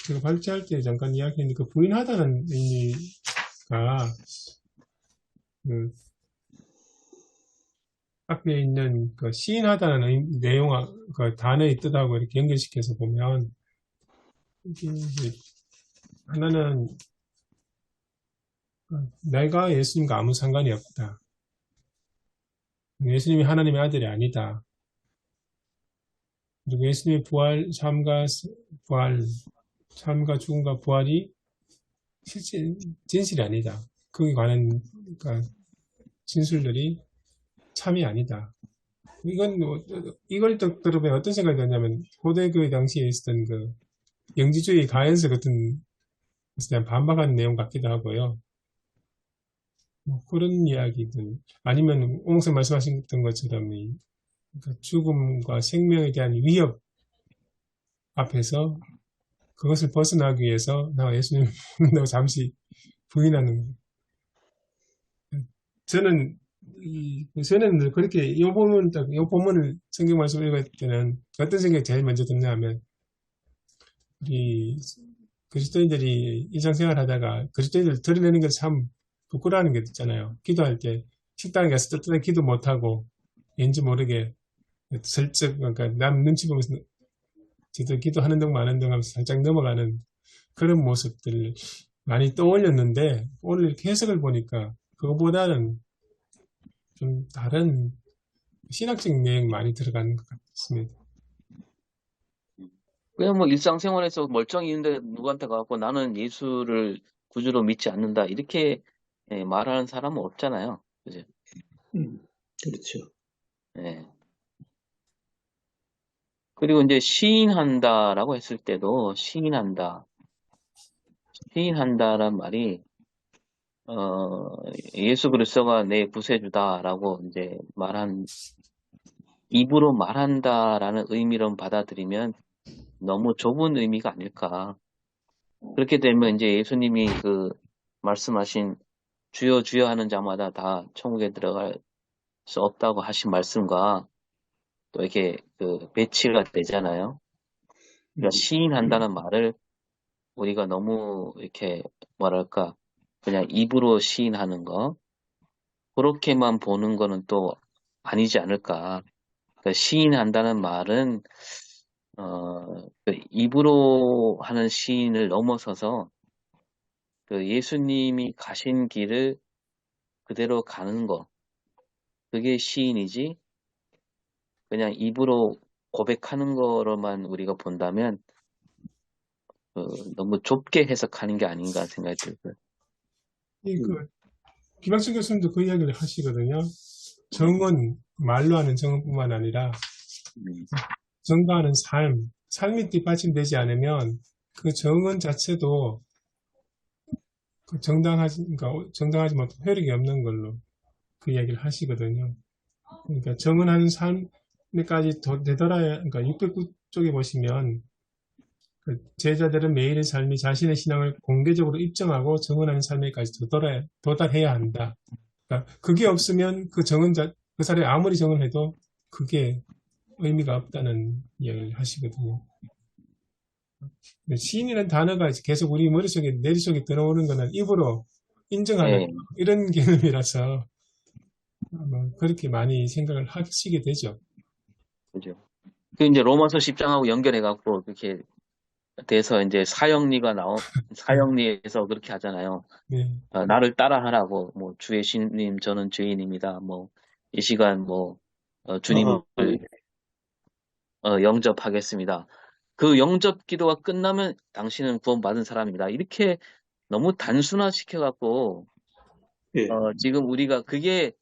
제가 발제할 때 잠깐 이야기했는데 그 부인하다는 의미가 그 앞에 있는 그 시인하다는 내용, 그 단어의 뜻하고 이렇게 연결시켜서 보면 이게 이제 하나는 내가 예수님과 아무 상관이 없다. 예수님이 하나님의 아들이 아니다. 그리고 예수님의 삶과 죽음과 부활이 실제 진실이 아니다. 거기에 관한 그러니까 진술들이 참이 아니다. 이걸 들으면 어떤 생각이 드냐면 고대 그 당시에 있었던 그 영지주의 가연서 같은 것에 대한 반박하는 내용 같기도 하고요. 그런 이야기들 아니면 옹성 말씀하셨던 것처럼 그러니까 죽음과 생명에 대한 위협 앞에서 그것을 벗어나기 위해서 나 예수님 믿는다고 잠시 부인하는 거예요. 저는 그렇게 이 본문을 성경 말씀을 읽을 때는 어떤 생각이 제일 먼저 드냐면 우리 그리스도인들이 일상생활 하다가 그리스도인들 드러내는 게 참 부끄러워하는 게 있잖아요. 기도할 때 식당에 가서 뜨뜻하게 기도 못하고 왠지 모르게 슬쩍 그러니까 남 눈치 보면서 저도 기도하는 동 마는 동 하면서 살짝 넘어가는 그런 모습들 많이 떠올렸는데 오늘 이렇게 해석을 보니까 그거보다는 좀 다른 신학적인 내용이 많이 들어가는 것 같습니다. 그냥 뭐 일상생활에서 멀쩡히 있는데 누구한테 가고 나는 예수를 구주로 믿지 않는다 이렇게 말하는 사람은 없잖아요. 그죠? 그렇죠. 예. 그리고 이제 시인한다라고 했을 때도 시인한다란 말이 예수 그리스도가 내 구세주다라고 이제 입으로 말한다라는 의미로 받아들이면 너무 좁은 의미가 아닐까. 그렇게 되면 이제 예수님이 그 말씀하신 주여 주여 하는 자마다 다 천국에 들어갈 수 없다고 하신 말씀과 또 이렇게 그 배치가 되잖아요. 그러니까 시인한다는 말을 우리가 너무 이렇게 뭐랄까 그냥 입으로 시인하는 거 그렇게만 보는 거는 또 아니지 않을까. 그러니까 시인한다는 말은 그 입으로 하는 시인을 넘어서서 그 예수님이 가신 길을 그대로 가는 거 그게 시인이지 그냥 입으로 고백하는 거로만 우리가 본다면 너무 좁게 해석하는 게 아닌가 생각이 들고요. 김학준 교수님도 그 이야기를 하시거든요. 정은 말로 하는 정은뿐만 아니라 정가하는 삶이 뒷받침되지 않으면 그 정은 자체도 정당하지 못한 효력이 없는 걸로 그 이야기를 하시거든요. 그러니까 정은하는 삶에까지 되돌아야, 그러니까 609쪽에 보시면 그 제자들은 매일의 삶이 자신의 신앙을 공개적으로 입증하고 정언하는 삶에까지 도달해야 한다. 그러니까 그게 없으면 그 사람이 아무리 정언해도 그게 의미가 없다는 이야기를 하시거든요. 시인이라는 단어가 계속 우리 내리속에 들어오는 거는 입으로 인정하는 이런 개념이라서 그렇게 많이 생각을 하시게 되죠. 그죠. 그 이제 로마서 10장하고 연결해갖고 이렇게 돼서 이제 사형리에서 그렇게 하잖아요. 네. 나를 따라하라고, 뭐, 주의 신님, 저는 죄인입니다. 뭐, 이 시간 주님을 영접하겠습니다. 그 영접 기도가 끝나면 당신은 구원받은 사람입니다. 이렇게 너무 단순화시켜갖고, 예. 지금 우리가 그게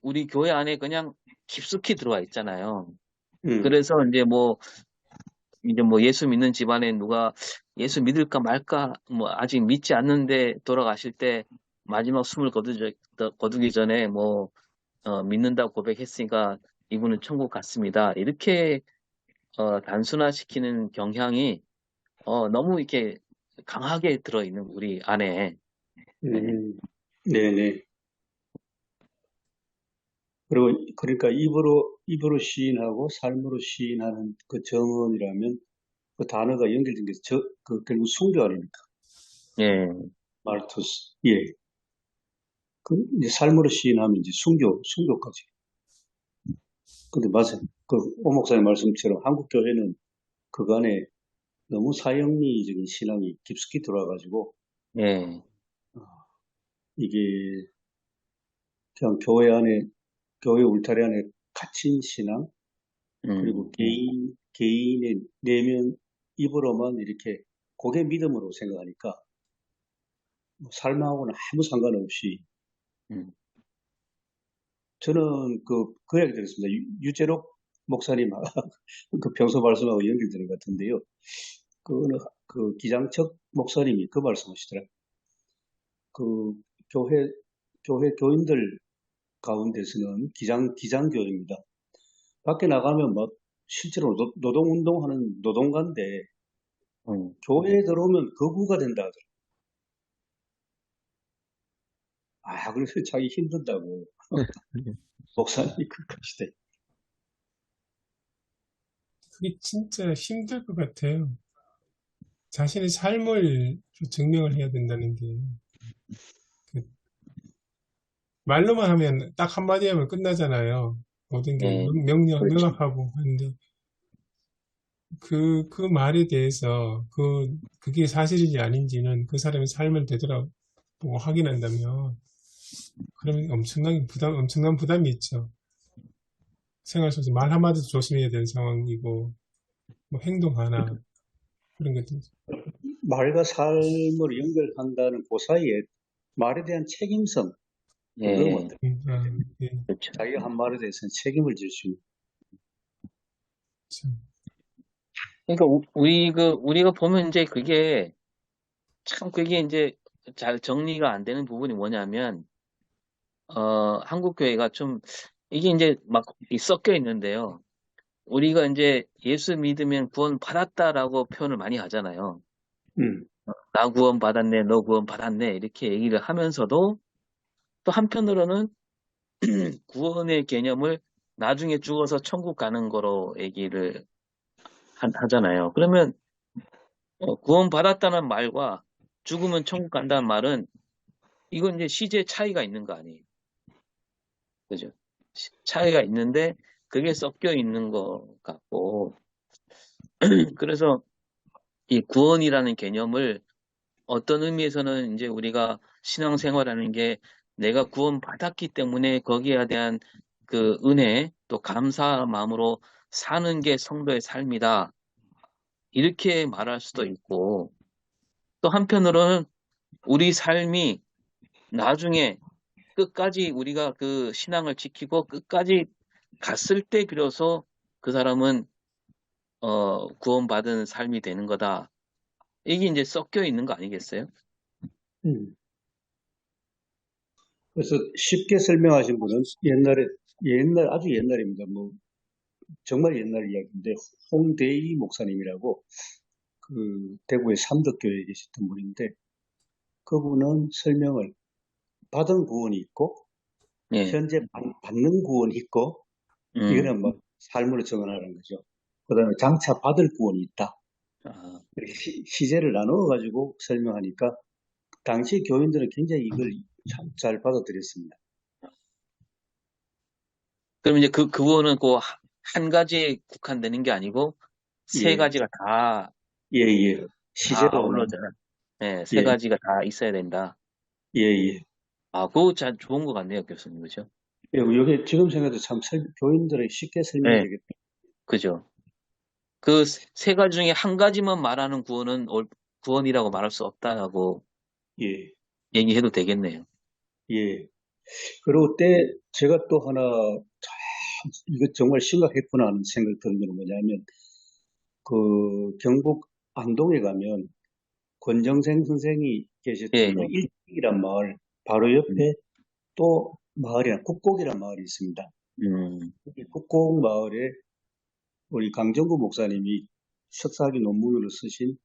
우리 교회 안에 그냥 깊숙이 들어와 있잖아요. 그래서 이제 뭐 예수 믿는 집안에 누가 예수 믿을까 말까 뭐 아직 믿지 않는데 돌아가실 때 마지막 숨을 거두기 전에 믿는다고 고백했으니까 이분은 천국 갔습니다. 이렇게 단순화시키는 경향이 너무 이렇게 강하게 들어있는 우리 안에 네. 네네. 그리고 그러니까 입으로 시인하고 삶으로 시인하는 그 정언이라면 그 단어가 연결된 게 그 결국 순교 아닙니까? 예, 말투스. 예. 그 이제 삶으로 시인하면 이제 순교까지. 근데 맞아요. 그 오 목사님 말씀처럼 한국 교회는 그간에 너무 사형리적인 신앙이 깊숙이 들어와가지고 예, 이게 그냥 교회 울타리 안에 갇힌 신앙, 그리고 개인의 내면 입으로만 이렇게 고개 믿음으로 생각하니까 뭐 삶하고는 아무 상관없이 음, 저는 그 이야기 들었습니다. 유재록 목사님 그 평소 말씀하고 연결되는 것 같은데요. 그 기장척 목사님이 그 말씀하시더라. 그 교회 교인들 가운데서는 기장교입니다. 밖에 나가면 막 실제로 노동운동하는 노동가인데 교회에 들어오면 거구가 된다 하더라. 그래서 자기 힘든다고 목사님이 그러시대. 그게 진짜 힘들 것 같아요. 자신의 삶을 증명을 해야 된다는 게. 그 말로만 하면 딱 한마디 하면 끝나잖아요. 모든 게 예, 그렇지. 명확하고 하는데 그 말에 대해서 그게 사실인지 아닌지는 그 사람의 삶을 되돌아보고 확인한다면 그러면 엄청난 부담이 있죠. 생활 속에서 말 한마디도 조심해야 되는 상황이고 뭐 행동 하나 그런 것들. 말과 삶을 연결한다는 그 사이에 말에 대한 책임성, 그거 예, 뭐 예, 그렇죠. 자기가 한 말에 대해서는 책임을 질 수 있는. 참. 그러니까 우리가 보면 이제 그게 이제 잘 정리가 안 되는 부분이 뭐냐면, 한국 교회가 좀, 이게 이제 막 섞여 있는데요. 우리가 이제 예수 믿으면 구원 받았다라고 표현을 많이 하잖아요. 음, 나 구원 받았네, 너 구원 받았네, 이렇게 얘기를 하면서도 또 한편으로는 구원의 개념을 나중에 죽어서 천국 가는 거로 얘기를 하잖아요. 그러면 구원 받았다는 말과 죽으면 천국 간다는 말은 이건 이제 시제 차이가 있는 거 아니에요. 그죠? 차이가 있는데 그게 섞여 있는 것 같고 그래서 이 구원이라는 개념을 어떤 의미에서는 이제 우리가 신앙생활하는 게 내가 구원받았기 때문에 거기에 대한 그 은혜 또 감사 마음으로 사는 게 성도의 삶이다. 이렇게 말할 수도 있고 또 한편으로는 우리 삶이 나중에 끝까지 우리가 그 신앙을 지키고 끝까지 갔을 때 비로소 그 사람은 구원받은 삶이 되는 거다. 이게 이제 섞여 있는 거 아니겠어요? 음. 그래서 쉽게 설명하신 분은 아주 옛날입니다. 뭐 정말 옛날 이야기인데 홍대희 목사님이라고 그 대구의 삼덕교회에 계셨던 분인데 그분은 설명을 받은 구원이 있고 예. 현재 받는 구원이 있고 이거는 뭐 삶으로 정언하는 거죠. 그다음에 장차 받을 구원이 있다. 아, 이렇게 시제를 나누어 가지고 설명하니까 당시 교인들은 굉장히 이걸 참 잘 받아들였습니다. 그럼 이제 그 구원은 그 한 가지에 국한되는 게 아니고 세 예, 가지가 예. 다 시제로 나누. 아울러져. 네, 세 예, 가지가 다 있어야 된다. 예. 그거 참 좋은 것 같네요, 교수님. 그죠? 여기 지금 생각해도 참 교인들에게 쉽게 네, 설명되겠다. 그죠. 그 세 가지 중에 한 가지만 말하는 구원은 구원이라고 말할 수 없다고 예, 얘기해도 되겠네요. 예. 그리고 제가 또 하나 이거 정말 심각했구나 하는 생각이 드는 건 뭐냐면 그 경북 안동에 가면 권정생 선생이 예, 계셨던 그 일찍이란 마을 바로 옆에 또 국곡이란 마을이 있습니다. 이 국곡 마을에 우리 강정구 목사님이 석사학위 논문으로 쓰신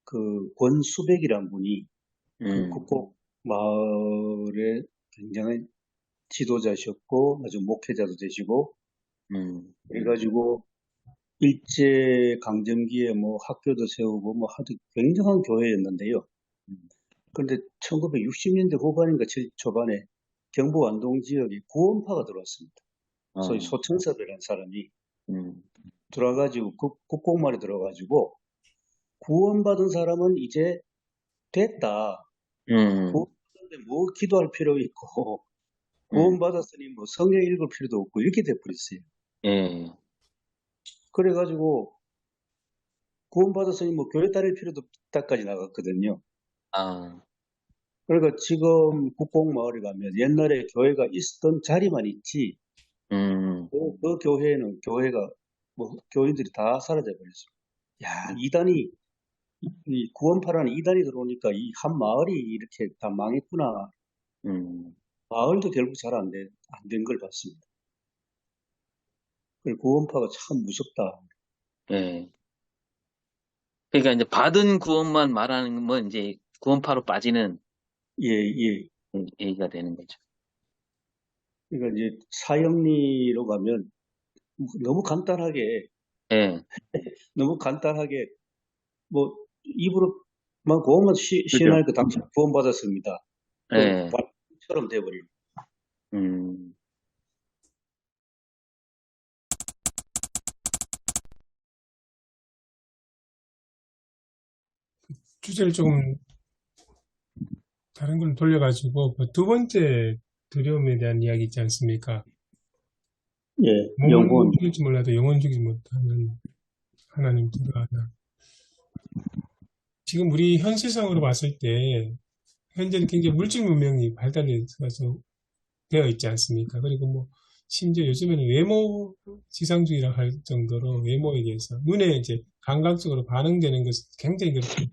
그 권수백이란 분이 그 음, 국곡 마을의 굉장히 지도자셨고 아주 목회자도 되시고 그래가지고 일제 강점기에 뭐 학교도 세우고 뭐 하도 굉장한 교회였는데요. 그런데 1960년대 후반인가 초반에 경북 안동 지역에 구원파가 들어왔습니다. 소위 소천섭이라는 사람이 들어와가지고 국공말에 들어가지고 구원받은 사람은 이제 됐다. 구원받는데 뭐 기도할 필요 있고 구원받았으니 뭐 성경 읽을 필요도 없고 이렇게 돼버렸어요. 예. 그래가지고 구원받았으니 뭐 교회 다닐 필요도 없다까지 나갔거든요. 아, 그러니까 지금 국공마을에 가면 옛날에 교회가 있었던 자리만 있지 그 교회는 교회가 뭐 교인들이 다 사라져 버렸어요. 야, 이단이 이 구원파라는 이단이 들어오니까 이 한 마을이 이렇게 다 망했구나. 마을도 결국 잘 안 된 걸 봤습니다. 그리고 구원파가 참 무섭다. 예. 그러니까 이제 받은 구원만 말하는 건 이제 구원파로 빠지는 예, 예. 얘기가 되는 거죠. 그러니까 이제 사형리로 가면 너무 간단하게 예. 뭐 입으로만 고만 시인하니까 당신 구원받았습니다. 예. 처럼 돼버리고. 음. 주제를 조금 다른 걸로 돌려가지고 그 두 번째 두려움에 대한 이야기 있지 않습니까? 예, 몸은 영혼. 죽일지 몰라도 영혼 죽이지 못하는 하나님 두려워하다. 지금 우리 현 세상으로 봤을 때 현재는 굉장히 물질 문명이 발달해서 되어 있지 않습니까? 그리고 뭐 심지어 요즘에는 외모 지상주의라 할 정도로 외모에 대해서 눈에 이제 감각적으로 반응되는 것을 굉장히 그렇게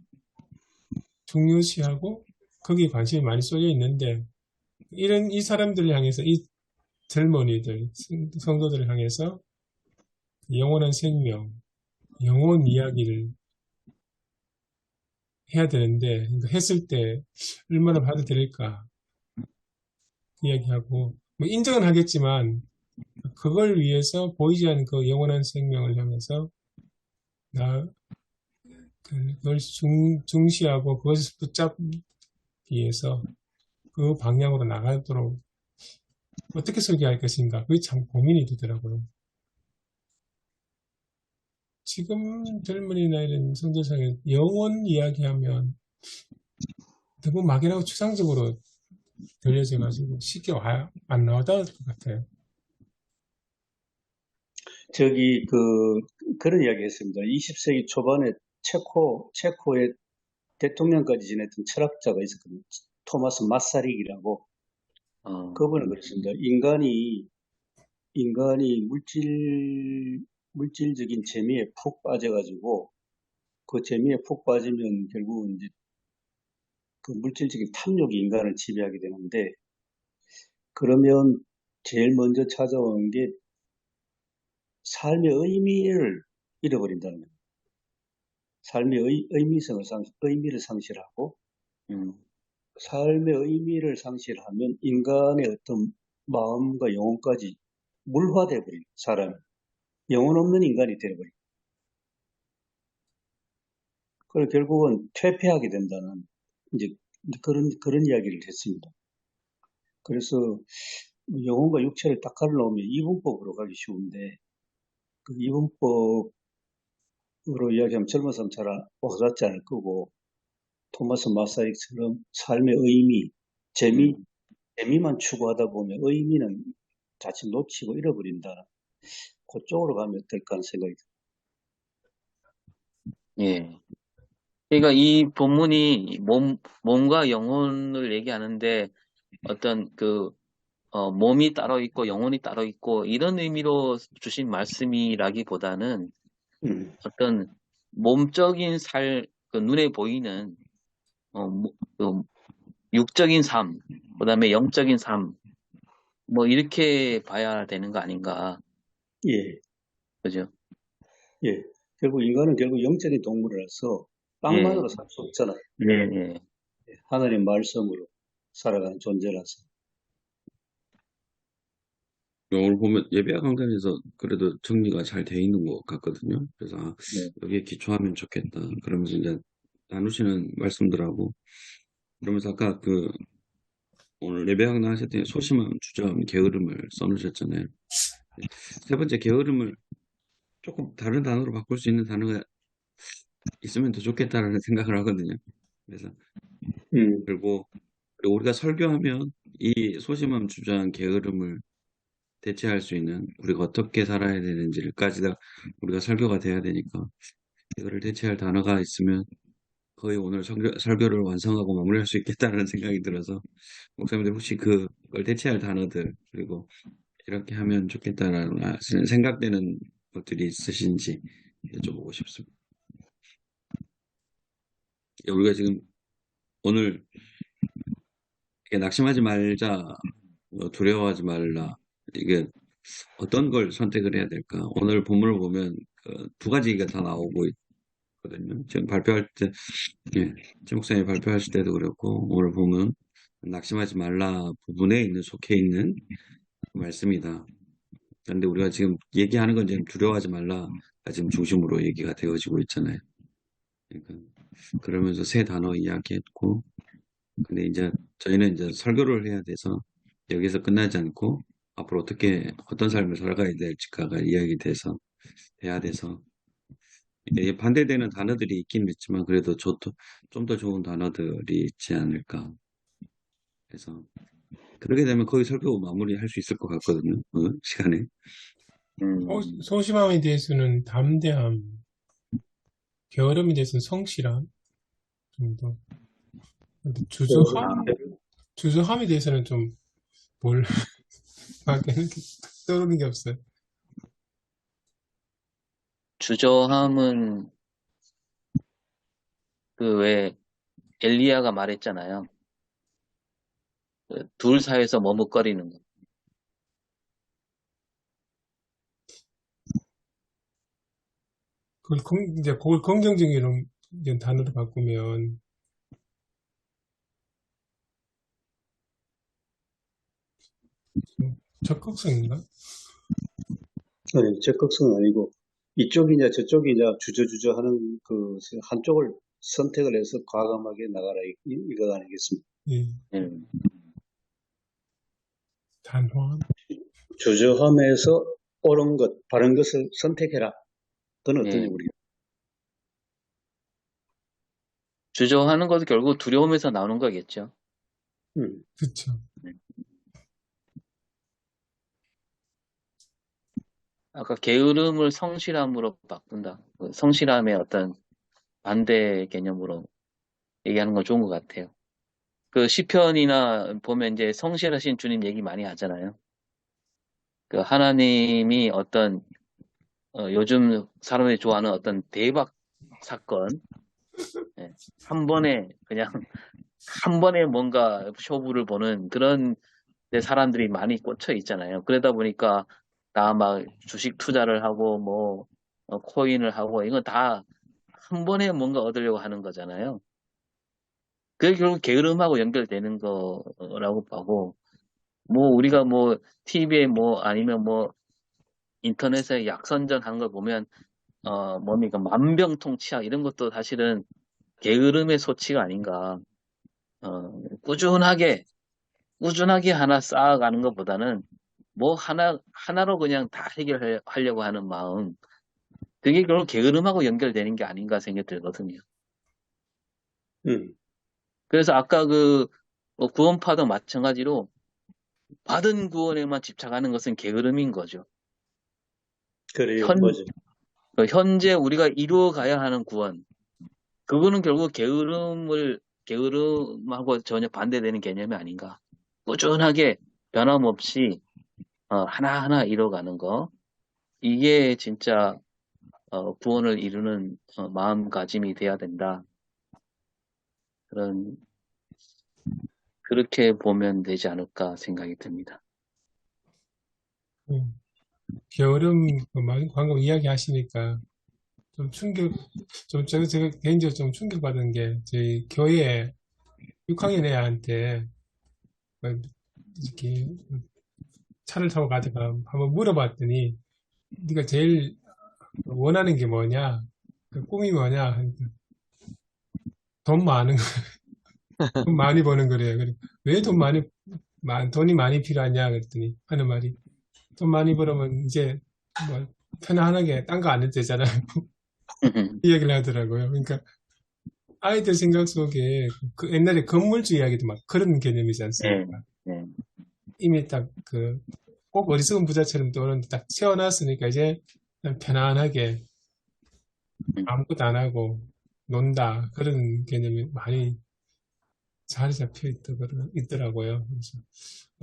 중요시하고 거기에 관심이 많이 쏠려 있는데 이 사람들을 향해서 이 젊은이들 성도들을 향해서 영원한 생명, 영혼 이야기를 해야 되는데 그러니까 했을 때 얼마나 받아들일까 이야기하고 뭐 인정은 하겠지만 그걸 위해서 보이지 않는 그 영원한 생명을 향해서 그걸 중시하고 그것을 붙잡기 위해서 그 방향으로 나가도록 어떻게 설계할 것인가 그게 참 고민이 되더라고요. 지금 젊은이나 이런 성도상에 영원 이야기하면 너무 막연하고 추상적으로 들려져가지고 쉽게 안 나와닿을 것 같아요. 그런 이야기 했습니다. 20세기 초반에 체코의 대통령까지 지냈던 철학자가 있었거든요. 토마스 마사릭이라고. 그분은 그랬습니다. 인간이 물질적인 재미에 푹 빠져가지고 그 재미에 푹 빠지면 결국은 이제 그 물질적인 탐욕이 인간을 지배하게 되는데 그러면 제일 먼저 찾아오는 게 삶의 의미를 잃어버린다는 거예요. 삶의 의미를 상실하고 삶의 의미를 상실하면 인간의 어떤 마음과 영혼까지 물화돼 버린 사람, 영혼 없는 인간이 되어버린. 그리고 결국은 퇴폐하게 된다는 이제 그런 이야기를 했습니다. 그래서 영혼과 육체를 딱 갈라놓으면 이분법으로 가기 쉬운데 그 이분법으로 이야기하면 젊은 사람 잘 와닿지 않을 거고 토마스 마사릭처럼 삶의 의미, 재미만 추구하다 보면 의미는 자칫 놓치고 잃어버린다. 그쪽으로 가면 어떨까 하는 생각이 듭니다. 예. 그러니까 이 본문이 몸과 영혼을 얘기하는데 어떤 몸이 따로 있고 영혼이 따로 있고 이런 의미로 주신 말씀이라기보다는 어떤 몸적인 그 눈에 보이는 그 육적인 삶, 그다음에 영적인 삶, 뭐 이렇게 봐야 되는 거 아닌가. 예, 그죠? 예. 결국 인간은 영적인 동물이라서 빵만으로 살 수 없잖아요. 예, 예. 하나님 말씀으로 살아가는 존재라서. 오늘 보면 예배학 강단에서 그래도 정리가 잘 돼 있는 것 같거든요. 그래서 네. 여기에 기초하면 좋겠다. 그러면서 이제 나누시는 말씀들하고 그러면서 아까 오늘 예배학 강단 하실 때 소심함, 주저함, 게으름을 써놓으셨잖아요. 세 번째 게으름을 조금 다른 단어로 바꿀 수 있는 단어가 있으면 더 좋겠다라는 생각을 하거든요. 그래서 음, 그리고 우리가 설교하면 이 소심함, 주저함, 게으름을 대체할 수 있는 우리가 어떻게 살아야 되는지까지 다 우리가 설교가 돼야 되니까 이거를 대체할 단어가 있으면 거의 오늘 설교를 완성하고 마무리할 수 있겠다는 생각이 들어서 목사님들 혹시 그걸 대체할 단어들 그리고 이렇게 하면 좋겠다라는 생각되는 것들이 있으신지 여쭤보고 싶습니다. 우리가 지금 오늘 이게 낙심하지 말자, 두려워하지 말라 이게 어떤 걸 선택을 해야 될까? 오늘 본문을 보면 두 가지가 다 나오고 있거든요. 지금 발표할 때, 예, 최 목사님이 발표하실 때도 그랬고 오늘 보면 낙심하지 말라 부분에 속해 있는 말씀이다. 그런데 우리가 지금 얘기하는 건 지금 두려워하지 말라가 지금 중심으로 얘기가 되어지고 있잖아요. 그러니까 그러면서 세 단어 이야기했고, 근데 이제 저희는 이제 설교를 해야 돼서 여기서 끝나지 않고 앞으로 어떤 삶을 살아가야 될지가 이야기 돼야 돼서 반대되는 단어들이 있긴 있지만 그래도 좀 더 좋은 단어들이 있지 않을까. 그래서 그렇게 되면 거의 설교 마무리할 수 있을 것 같거든요. 시간에. 소심함에 대해서는 담대함, 게으름에 대해서는 성실함 정도. 근데 주저함에 대해서는 좀 뭘 밖에는 떠오르는 게 없어요. 주저함은 그 왜 엘리야가 말했잖아요. 둘 사이에서 머뭇거리는 거. 이제 그걸 긍정적인 이런 단어로 바꾸면 적극성인가? 아니, 적극성은 아니고 이쪽이냐 저쪽이냐 주저주저 하는 그 한쪽을 선택을 해서 과감하게 나가라 이거 아니겠습니까? 예, 음, 단호함. 주저함에서 옳은 것, 바른 것을 선택해라. 그건 어떠냐 예. 우리가. 주저하는 것도 결국 두려움에서 나오는 거겠죠. 그쵸. 아까 게으름을 성실함으로 바꾼다. 그 성실함의 어떤 반대 개념으로 얘기하는 건 좋은 것 같아요. 그 시편이나 보면 이제 성실하신 주님 얘기 많이 하잖아요. 그 하나님이 어떤 요즘 사람들이 좋아하는 어떤 대박 사건, 예, 한 번에 그냥 한 번에 뭔가 쇼부를 보는 그런 데 사람들이 많이 꽂혀 있잖아요. 그러다 보니까 다 막 주식 투자를 하고 뭐 코인을 하고 이건 다 한 번에 뭔가 얻으려고 하는 거잖아요. 그게 결국 게으름하고 연결되는 거라고 보고 뭐 우리가 뭐 TV에 뭐 아니면 뭐 인터넷에 약선전 한 걸 보면 뭡니까 만병통치약 이런 것도 사실은 게으름의 소치가 아닌가. 꾸준하게 하나 쌓아가는 것보다는 뭐 하나로 그냥 다 해결하려고 하는 마음. 그게 결국 게으름하고 연결되는 게 아닌가 생각이 들거든요. 그래서 아까 구원파도 마찬가지로 받은 구원에만 집착하는 것은 게으름인 거죠. 그래요, 맞아요. 현재 우리가 이루어가야 하는 구원. 그거는 결국 게으름하고 전혀 반대되는 개념이 아닌가. 꾸준하게 변함없이 하나하나 이뤄가는 거. 이게 진짜 구원을 이루는 마음가짐이 돼야 된다. 그렇게 보면 되지 않을까 생각이 듭니다. 게으름, 방금 이야기 하시니까 좀 제가 개인적으로 좀 충격받은 게, 저희 교회 6학년 애한테 이렇게 차를 타고 가다가 한번 물어봤더니 네가 제일 원하는 게 뭐냐? 그 꿈이 뭐냐? 하니까 돈 많은 거, 돈 많이 버는 거래요. 왜 돈이 많이 필요하냐? 그랬더니 하는 말이 돈 많이 벌으면 이제 뭐 편안하게 딴 거 안 해도 되잖아요. 이 얘기를 하더라고요. 그러니까 아이들 생각 속에 그 옛날에 건물주 이야기도 막 그런 개념이지 네, 않습니까? 네. 이미 딱 꼭 어리석은 부자처럼 떠오르는데 딱 태어났으니까 이제 그냥 편안하게 아무것도 안 하고 논다. 그런 개념이 많이 자리 잡혀 있더라고요. 그래서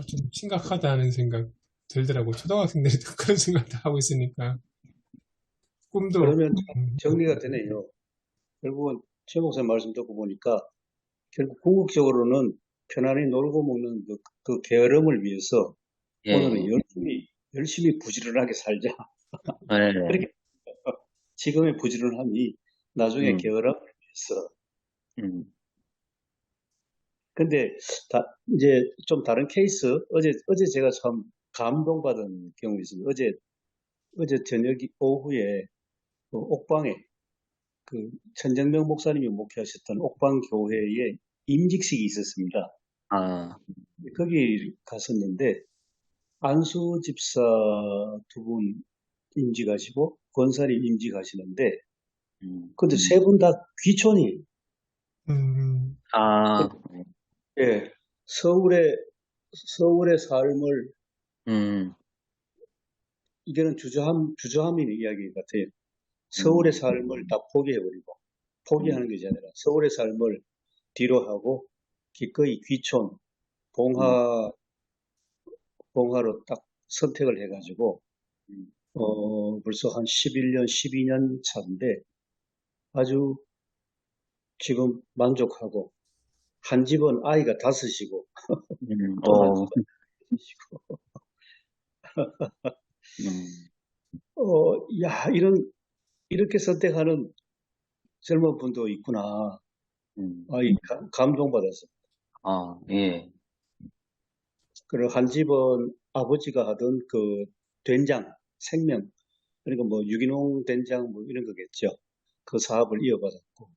좀 심각하다는 생각 들더라고요. 초등학생들이 또 그런 생각도 하고 있으니까. 꿈도, 그러면 정리가 되네요. 결국은 최 목사님 말씀 듣고 보니까 결국 궁극적으로는 편안히 놀고 먹는 그 게으름을 위해서 예, 오늘은 열심히 부지런하게 살자. 네, 그렇게 지금의 부지런함이 나중에 음, 게으름을 위해서. 음, 근데 이제 좀 다른 케이스, 어제 제가 참 감동받은 경험이 있습니다. 어제 오후에 그 옥방에 그 천정명 목사님이 목회하셨던 옥방 교회에 임직식이 있었습니다. 아, 거기 갔었는데 안수 집사 두 분 임직하시고 권사님 임직하시는데 근데 세 분 다 귀촌이에요. 아, 예, 서울의 삶을 음, 이게는 주저함인 이야기 같아요. 서울의 삶을 다 포기해버리고 포기하는 것이 아니라 서울의 삶을 뒤로 하고 기꺼이 귀촌 봉화로 딱 선택을 해가지고 벌써 한 11년, 12년 차인데 아주 지금 만족하고 한 집은 아이가 5이고 또 한 어, 집은 6이고 음, 야 이렇게 선택하는 젊은 분도 있구나. 아이 감동받았어. 아, 예, 그리고 한 집은 아버지가 하던 그 된장, 생명, 그러니까 뭐 유기농 된장 뭐 이런 거겠죠. 그 사업을 이어받았고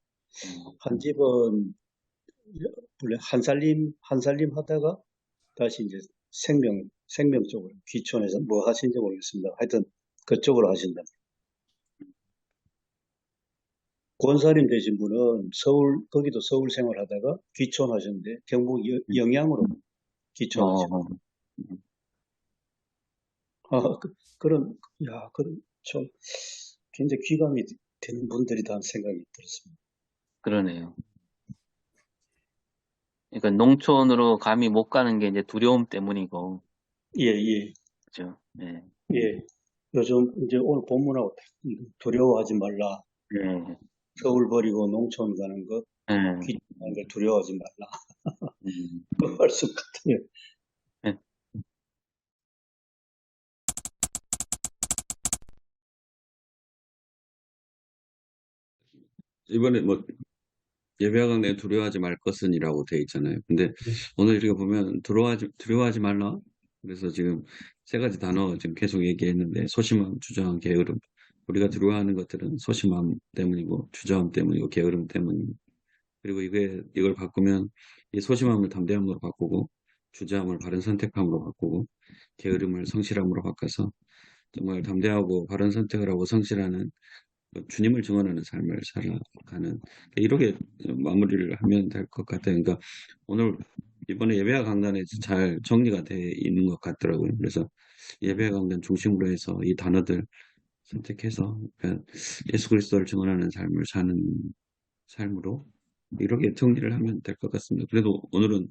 한 집은 원래 한살림 하다가 다시 이제 생명 쪽으로 귀촌해서 뭐 하신지 모르겠습니다. 하여튼 그쪽으로 하신다. 권사님 되신 분은 거기도 서울 생활하다가 귀촌하셨는데 경북 영양으로 귀촌하셨. 어, 그런 좀 굉장히 귀감이 되는 분들이다 하는 생각이 들었습니다. 그러네요. 그러니까 농촌으로 감히 못 가는 게 이제 두려움 때문이고, 예, 예, 그죠? 네, 예. 요즘 이제 오늘 본문하고 두려워하지 말라. 네, 서울 버리고 농촌 가는 것, 네, 귀촌하는 걸 두려워하지 말라. 음, 그 말씀 같아요. 네, 이번에 뭐 예배강 내 두려워하지 말 것은이라고 돼 있잖아요. 근데 네. 오늘 이렇게 보면 두려워하지 말라. 그래서 지금 세 가지 단어 지금 계속 얘기했는데 소심함, 주저함, 게으름. 우리가 두려워하는 것들은 소심함 때문이고 주저함 때문이고 게으름 때문입니다. 그리고 이걸 바꾸면 이 소심함을 담대함으로 바꾸고 주저함을 바른 선택함으로 바꾸고 게으름을 성실함으로 바꿔서 정말 담대하고 바른 선택을 하고 성실하는 주님을 증언하는 삶을 살아가는 이렇게 마무리를 하면 될 것 같아요. 그러니까 오늘 이번에 예배와 강단에 잘 정리가 돼 있는 것 같더라고요. 그래서 예배와 강단 중심으로 해서 이 단어들 선택해서 그러니까 예수 그리스도를 증언하는 삶을 사는 삶으로 이렇게 정리를 하면 될 것 같습니다. 그래도 오늘은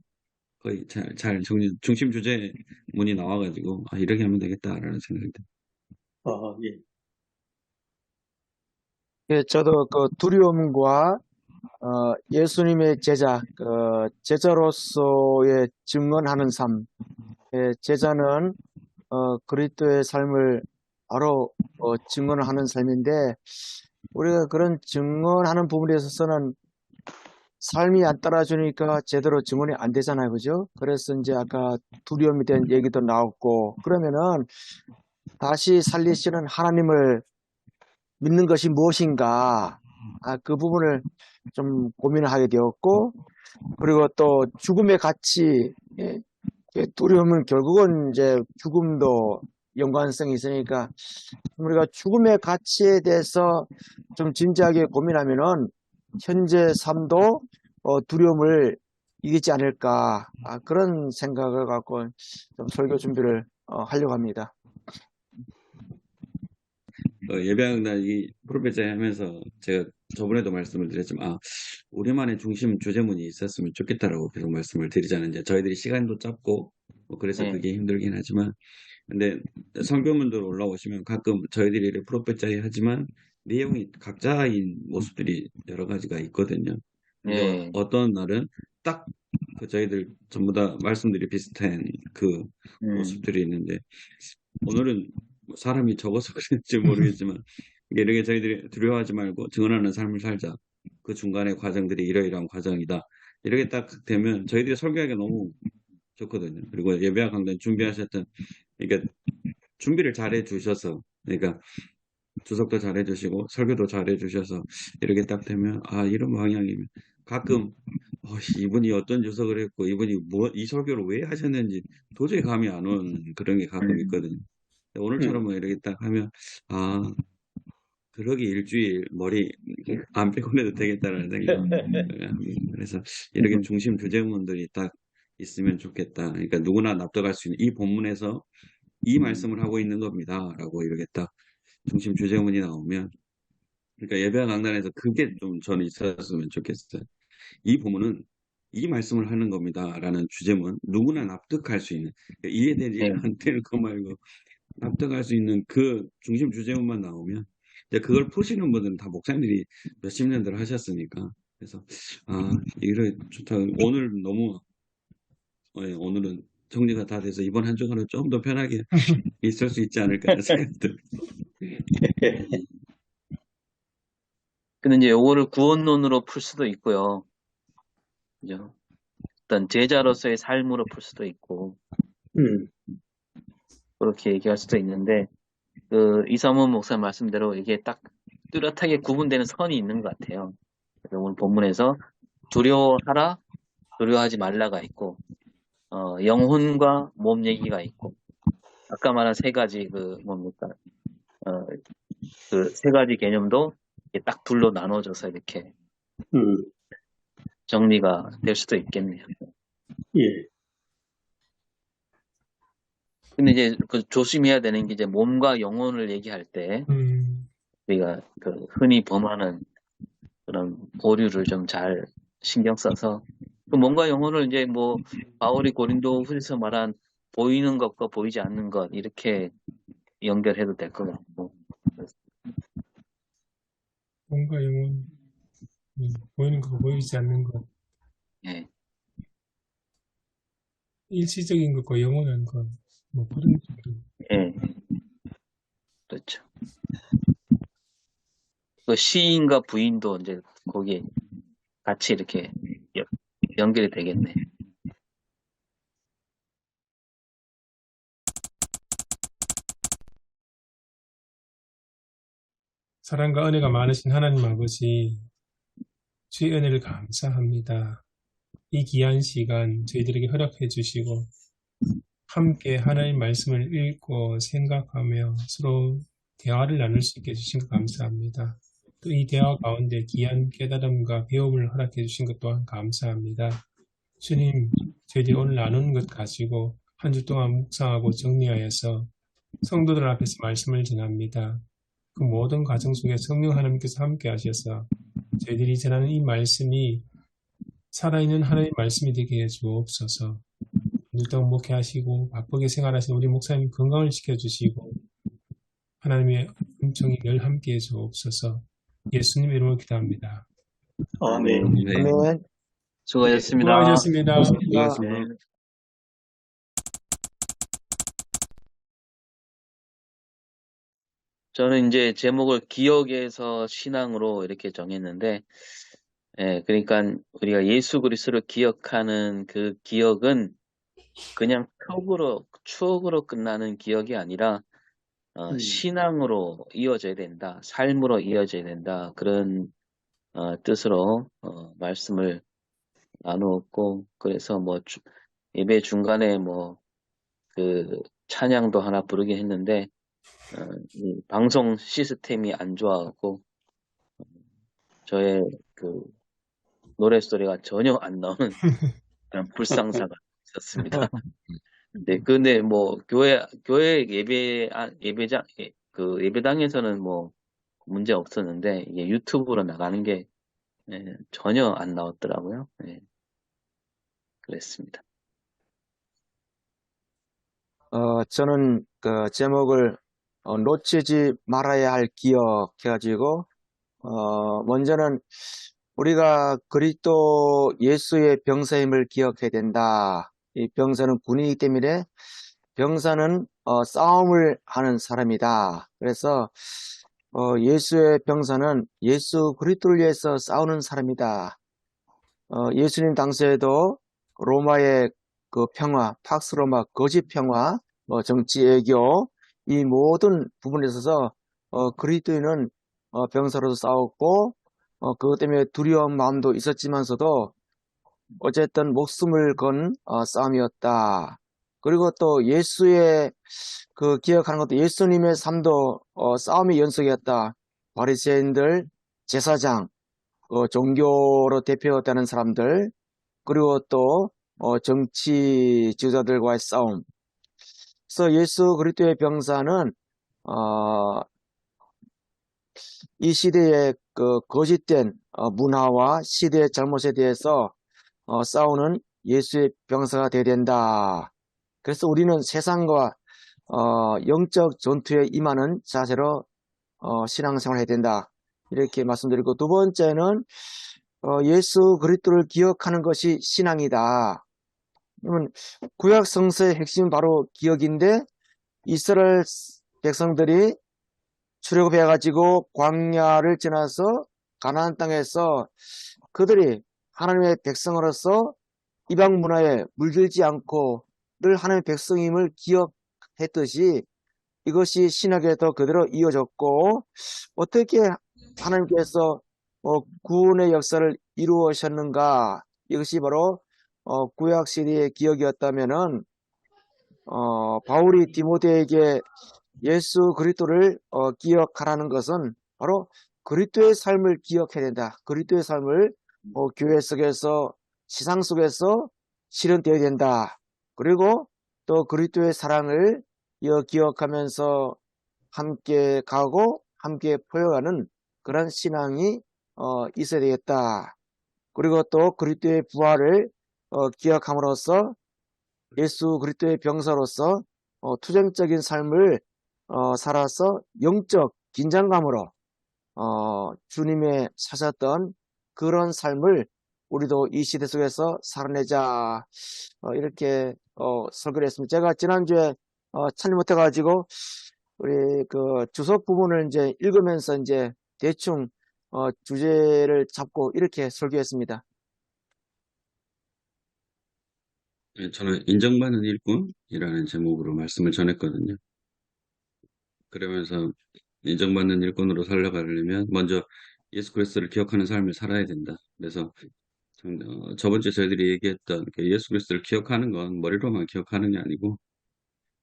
거의 잘 정리, 중심 주제문이 나와가지고 이렇게 하면 되겠다라는 생각이 듭니다. 예. 예, 저도 그 두려움과 예수님의 제자로서의 증언하는 삶, 제자는 그리스도의 삶을 바로 증언하는 삶인데 우리가 그런 증언하는 부분에 있어서는 삶이 안 따라주니까 제대로 증언이 안 되잖아요. 그죠? 그래서 이제 아까 두려움에 대한 얘기도 나왔고, 그러면은 다시 살리시는 하나님을 믿는 것이 무엇인가? 그 부분을 좀 고민을 하게 되었고, 그리고 또 죽음의 가치, 예, 두려움은 결국은 이제 죽음도 연관성이 있으니까 우리가 죽음의 가치에 대해서 좀 진지하게 고민하면은 현재 삶도 두려움을 이기지 않을까 그런 생각을 갖고 좀 설교 준비를 하려고 합니다. 예배학날 이 프로페자 하면서 제가 저번에도 말씀을 드렸지만, 우리만의 중심 주제문이 있었으면 좋겠다라고 계속 말씀을 드리자는, 이제 저희들이 시간도 짧고, 뭐 그래서 네. 그게 힘들긴 하지만, 근데 성경문들 올라오시면 가끔 저희들이 이렇게 프로페자에 하지만 내용이 각자인 모습들이 여러 가지가 있거든요. 근데 네. 어떤 날은 딱 그 저희들 전부 다 말씀들이 비슷한 그 모습들이 있는데, 오늘은 뭐 사람이 적어서 그런지 모르겠지만 이렇게 저희들이 두려워하지 말고 증언하는 삶을 살자. 그 중간의 과정들이 이러이러한 과정이다. 이렇게 딱 되면 저희들이 설교하기가 너무 좋거든요. 그리고 예배와 강단 준비하셨던, 그러니까 준비를 잘 해주셔서, 그러니까 주석도 잘 해주시고 설교도 잘 해주셔서 이렇게 딱 되면 이런 방향이면 가끔 이분이 어떤 주석을 했고 이분이 이 설교를 왜 하셨는지 도저히 감이 안 오는 그런 게 가끔 있거든요. 오늘처럼 뭐 이렇게 딱 하면 그러기 일주일 머리 안 빼고내도 되겠다라는 생각이 그래서 이렇게 중심 주제문들이 딱 있으면 좋겠다. 그러니까 누구나 납득할 수 있는 이 본문에서 이 말씀을 하고 있는 겁니다 라고 이렇게 딱 중심 주제문이 나오면, 그러니까 예배와 강단에서 그게 좀 저는 있었으면 좋겠어요. 이 본문은 이 말씀을 하는 겁니다 라는 주제문, 누구나 납득할 수 있는, 그러니까 이해되지 네. 안 되는 거 말고 납득할 수 있는 그 중심 주제문만 나오면, 이제 그걸 푸시는 분들은 다 목사님들이 몇십 년들 하셨으니까, 그래서 이래 좋다. 오늘 너무 오늘은 정리가 다 돼서 이번 한 주간은 좀 더 편하게 있을 수 있지 않을까 하는 생각이 들어요. 근데 이제 요거를 구원론으로 풀 수도 있고요. 그죠? 어떤 제자로서의 삶으로 풀 수도 있고, 그렇게 얘기할 수도 있는데, 이사문 목사 말씀대로 이게 딱 뚜렷하게 구분되는 선이 있는 것 같아요. 그래서 오늘 본문에서 두려워하라, 두려워하지 말라가 있고, 영혼과 몸 얘기가 있고, 아까 말한 세 가지 뭡니까? 그 세 가지 개념도 이렇게 딱 둘로 나눠져서 이렇게 정리가 될 수도 있겠네요. 예. 근데 이제 조심해야 되는 게 이제 몸과 영혼을 얘기할 때 우리가 흔히 범하는 그런 보류를 좀 잘 신경 써서 그 몸과 영혼을 이제 뭐 바울이 고린도 후서에서 말한 보이는 것과 보이지 않는 것 이렇게 연결해도 될 것 같고. 몸과 영혼, 보이는 거, 보이지 않는 것, 예. 일시적인 것과 영원한 것, 뭐 그런 정도. 예. 그렇죠. 그 시인과 부인도 이제 거기에 같이 이렇게 연결이 되겠네. 사랑과 은혜가 많으신 하나님 아버지, 주의 은혜를 감사합니다. 이 귀한 시간 저희들에게 허락해 주시고 함께 하나님 말씀을 읽고 생각하며 서로 대화를 나눌 수 있게 해주신 것 감사합니다. 또 이 대화 가운데 귀한 깨달음과 배움을 허락해 주신 것 또한 감사합니다. 주님, 저희들이 오늘 나누는 것 가지고 한 주 동안 묵상하고 정리하여서 성도들 앞에서 말씀을 전합니다. 그 모든 과정 속에 성령 하나님께서 함께 하셔서 저희들이 전하는 이 말씀이 살아있는 하나님의 말씀이 되게 해 주옵소서. 누동 목회하시고 바쁘게 생활하시는 우리 목사님 건강을 지켜주시고 하나님의 음성이 늘 함께해 주옵소서. 예수님 이름으로 기도합니다. 아멘. 네. 아멘. 수고하셨습니다. 수고하셨습니다. 수고하셨습니다. 네. 저는 이제 제목을 기억에서 신앙으로 이렇게 정했는데 예, 그러니까 우리가 예수 그리스도를 기억하는 그 기억은 그냥 추억으로 끝나는 기억이 아니라 신앙으로 이어져야 된다, 삶으로 이어져야 된다, 그런 뜻으로 말씀을 나누었고, 그래서 뭐 예배 중간에 뭐 그 찬양도 하나 부르긴 했는데 이 방송 시스템이 안 좋아갖고 저의 그 노랫소리가 전혀 안 나오는 그런 불상사가 있었습니다. 네, 근데 뭐 교회 그 예배당에서는 뭐 문제 없었는데 이게 유튜브로 나가는 게 전혀 안 나왔더라고요. 그랬습니다. 저는 그 제목을 놓치지 말아야 할 기억 해가지고, 먼저는 우리가 그리스도 예수의 병사임을 기억해야 된다. 이 병사는 군인이기 때문에 병사는 싸움을 하는 사람이다. 그래서 예수의 병사는 예수 그리스도를 위해서 싸우는 사람이다. 예수님 당시에도 로마의 그 평화, 팍스 로마 거짓 평화, 정치 애교 이 모든 부분에 있어서 그리스도인은 병사로도 싸웠고 그것 때문에 두려운 마음도 있었지만서도 어쨌든 목숨을 건 싸움이었다. 그리고 또 예수의 그 기억하는 것도 예수님의 삶도 싸움의 연속이었다. 바리새인들, 제사장, 종교로 대표되는 사람들, 그리고 또 정치 지도자들과의 싸움. 그래서 예수 그리스도의 병사는 이 시대의 그 거짓된 문화와 시대의 잘못에 대해서 싸우는 예수의 병사가 되어야 된다. 그래서 우리는 세상과 영적 전투에 임하는 자세로 신앙생활을 해야 된다. 이렇게 말씀드리고, 두 번째는 예수 그리스도를 기억하는 것이 신앙이다. 그러면 구약 성서의 핵심은 바로 기억인데, 이스라엘 백성들이 출애굽해가지고 광야를 지나서 가나안 땅에서 그들이 하나님의 백성으로서 이방 문화에 물들지 않고 늘 하나님의 백성임을 기억했듯이 이것이 신학에도 그대로 이어졌고, 어떻게 하나님께서 구원의 역사를 이루으셨는가? 이것이 바로 구약 시대의 기억이었다면은 바울이 디모데에게 예수 그리스도를 기억하라는 것은 바로 그리스도의 삶을 기억해야 된다. 그리스도의 삶을 교회 속에서 시상 속에서 실현되어야 된다. 그리고 또 그리스도의 사랑을 기억하면서 함께 가고 함께 포용하는 그런 신앙이 있어야 되겠다. 그리고 또 그리스도의 부활을 기억함으로써 예수 그리스도의 병사로서 투쟁적인 삶을 살아서 영적 긴장감으로 주님의 사셨던 그런 삶을 우리도 이 시대 속에서 살아내자. 이렇게 설교를 했습니다. 제가 지난주에 참여 못해가지고 우리 그 주석 부분을 이제 읽으면서 이제 대충 주제를 잡고 이렇게 설교했습니다. 저는 인정받는 일꾼이라는 제목으로 말씀을 전했거든요. 그러면서 인정받는 일꾼으로 살아가려면 먼저 예수 그리스도를 기억하는 삶을 살아야 된다. 그래서 저번 주에 저희들이 얘기했던 그 예수 그리스도를 기억하는 건 머리로만 기억하는 게 아니고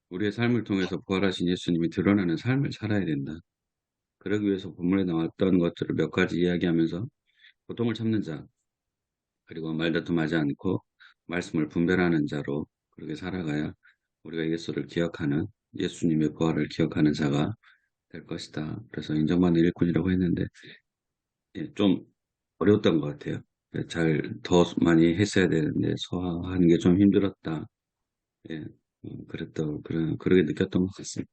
우리의 삶을 통해서 부활하신 예수님이 드러나는 삶을 살아야 된다. 그러기 위해서 본문에 나왔던 것들을 몇 가지 이야기하면서 고통을 참는 자, 그리고 말다툼하지 않고 말씀을 분별하는 자로 그렇게 살아가야 우리가 예수를 기억하는, 예수님의 부활을 기억하는 자가 될 것이다. 그래서 인정받는 일꾼이라고 했는데 좀 어려웠던 것 같아요. 더 많이 했어야 되는데 소화하는 게 좀 힘들었다. 그렇게 느꼈던 것 같습니다.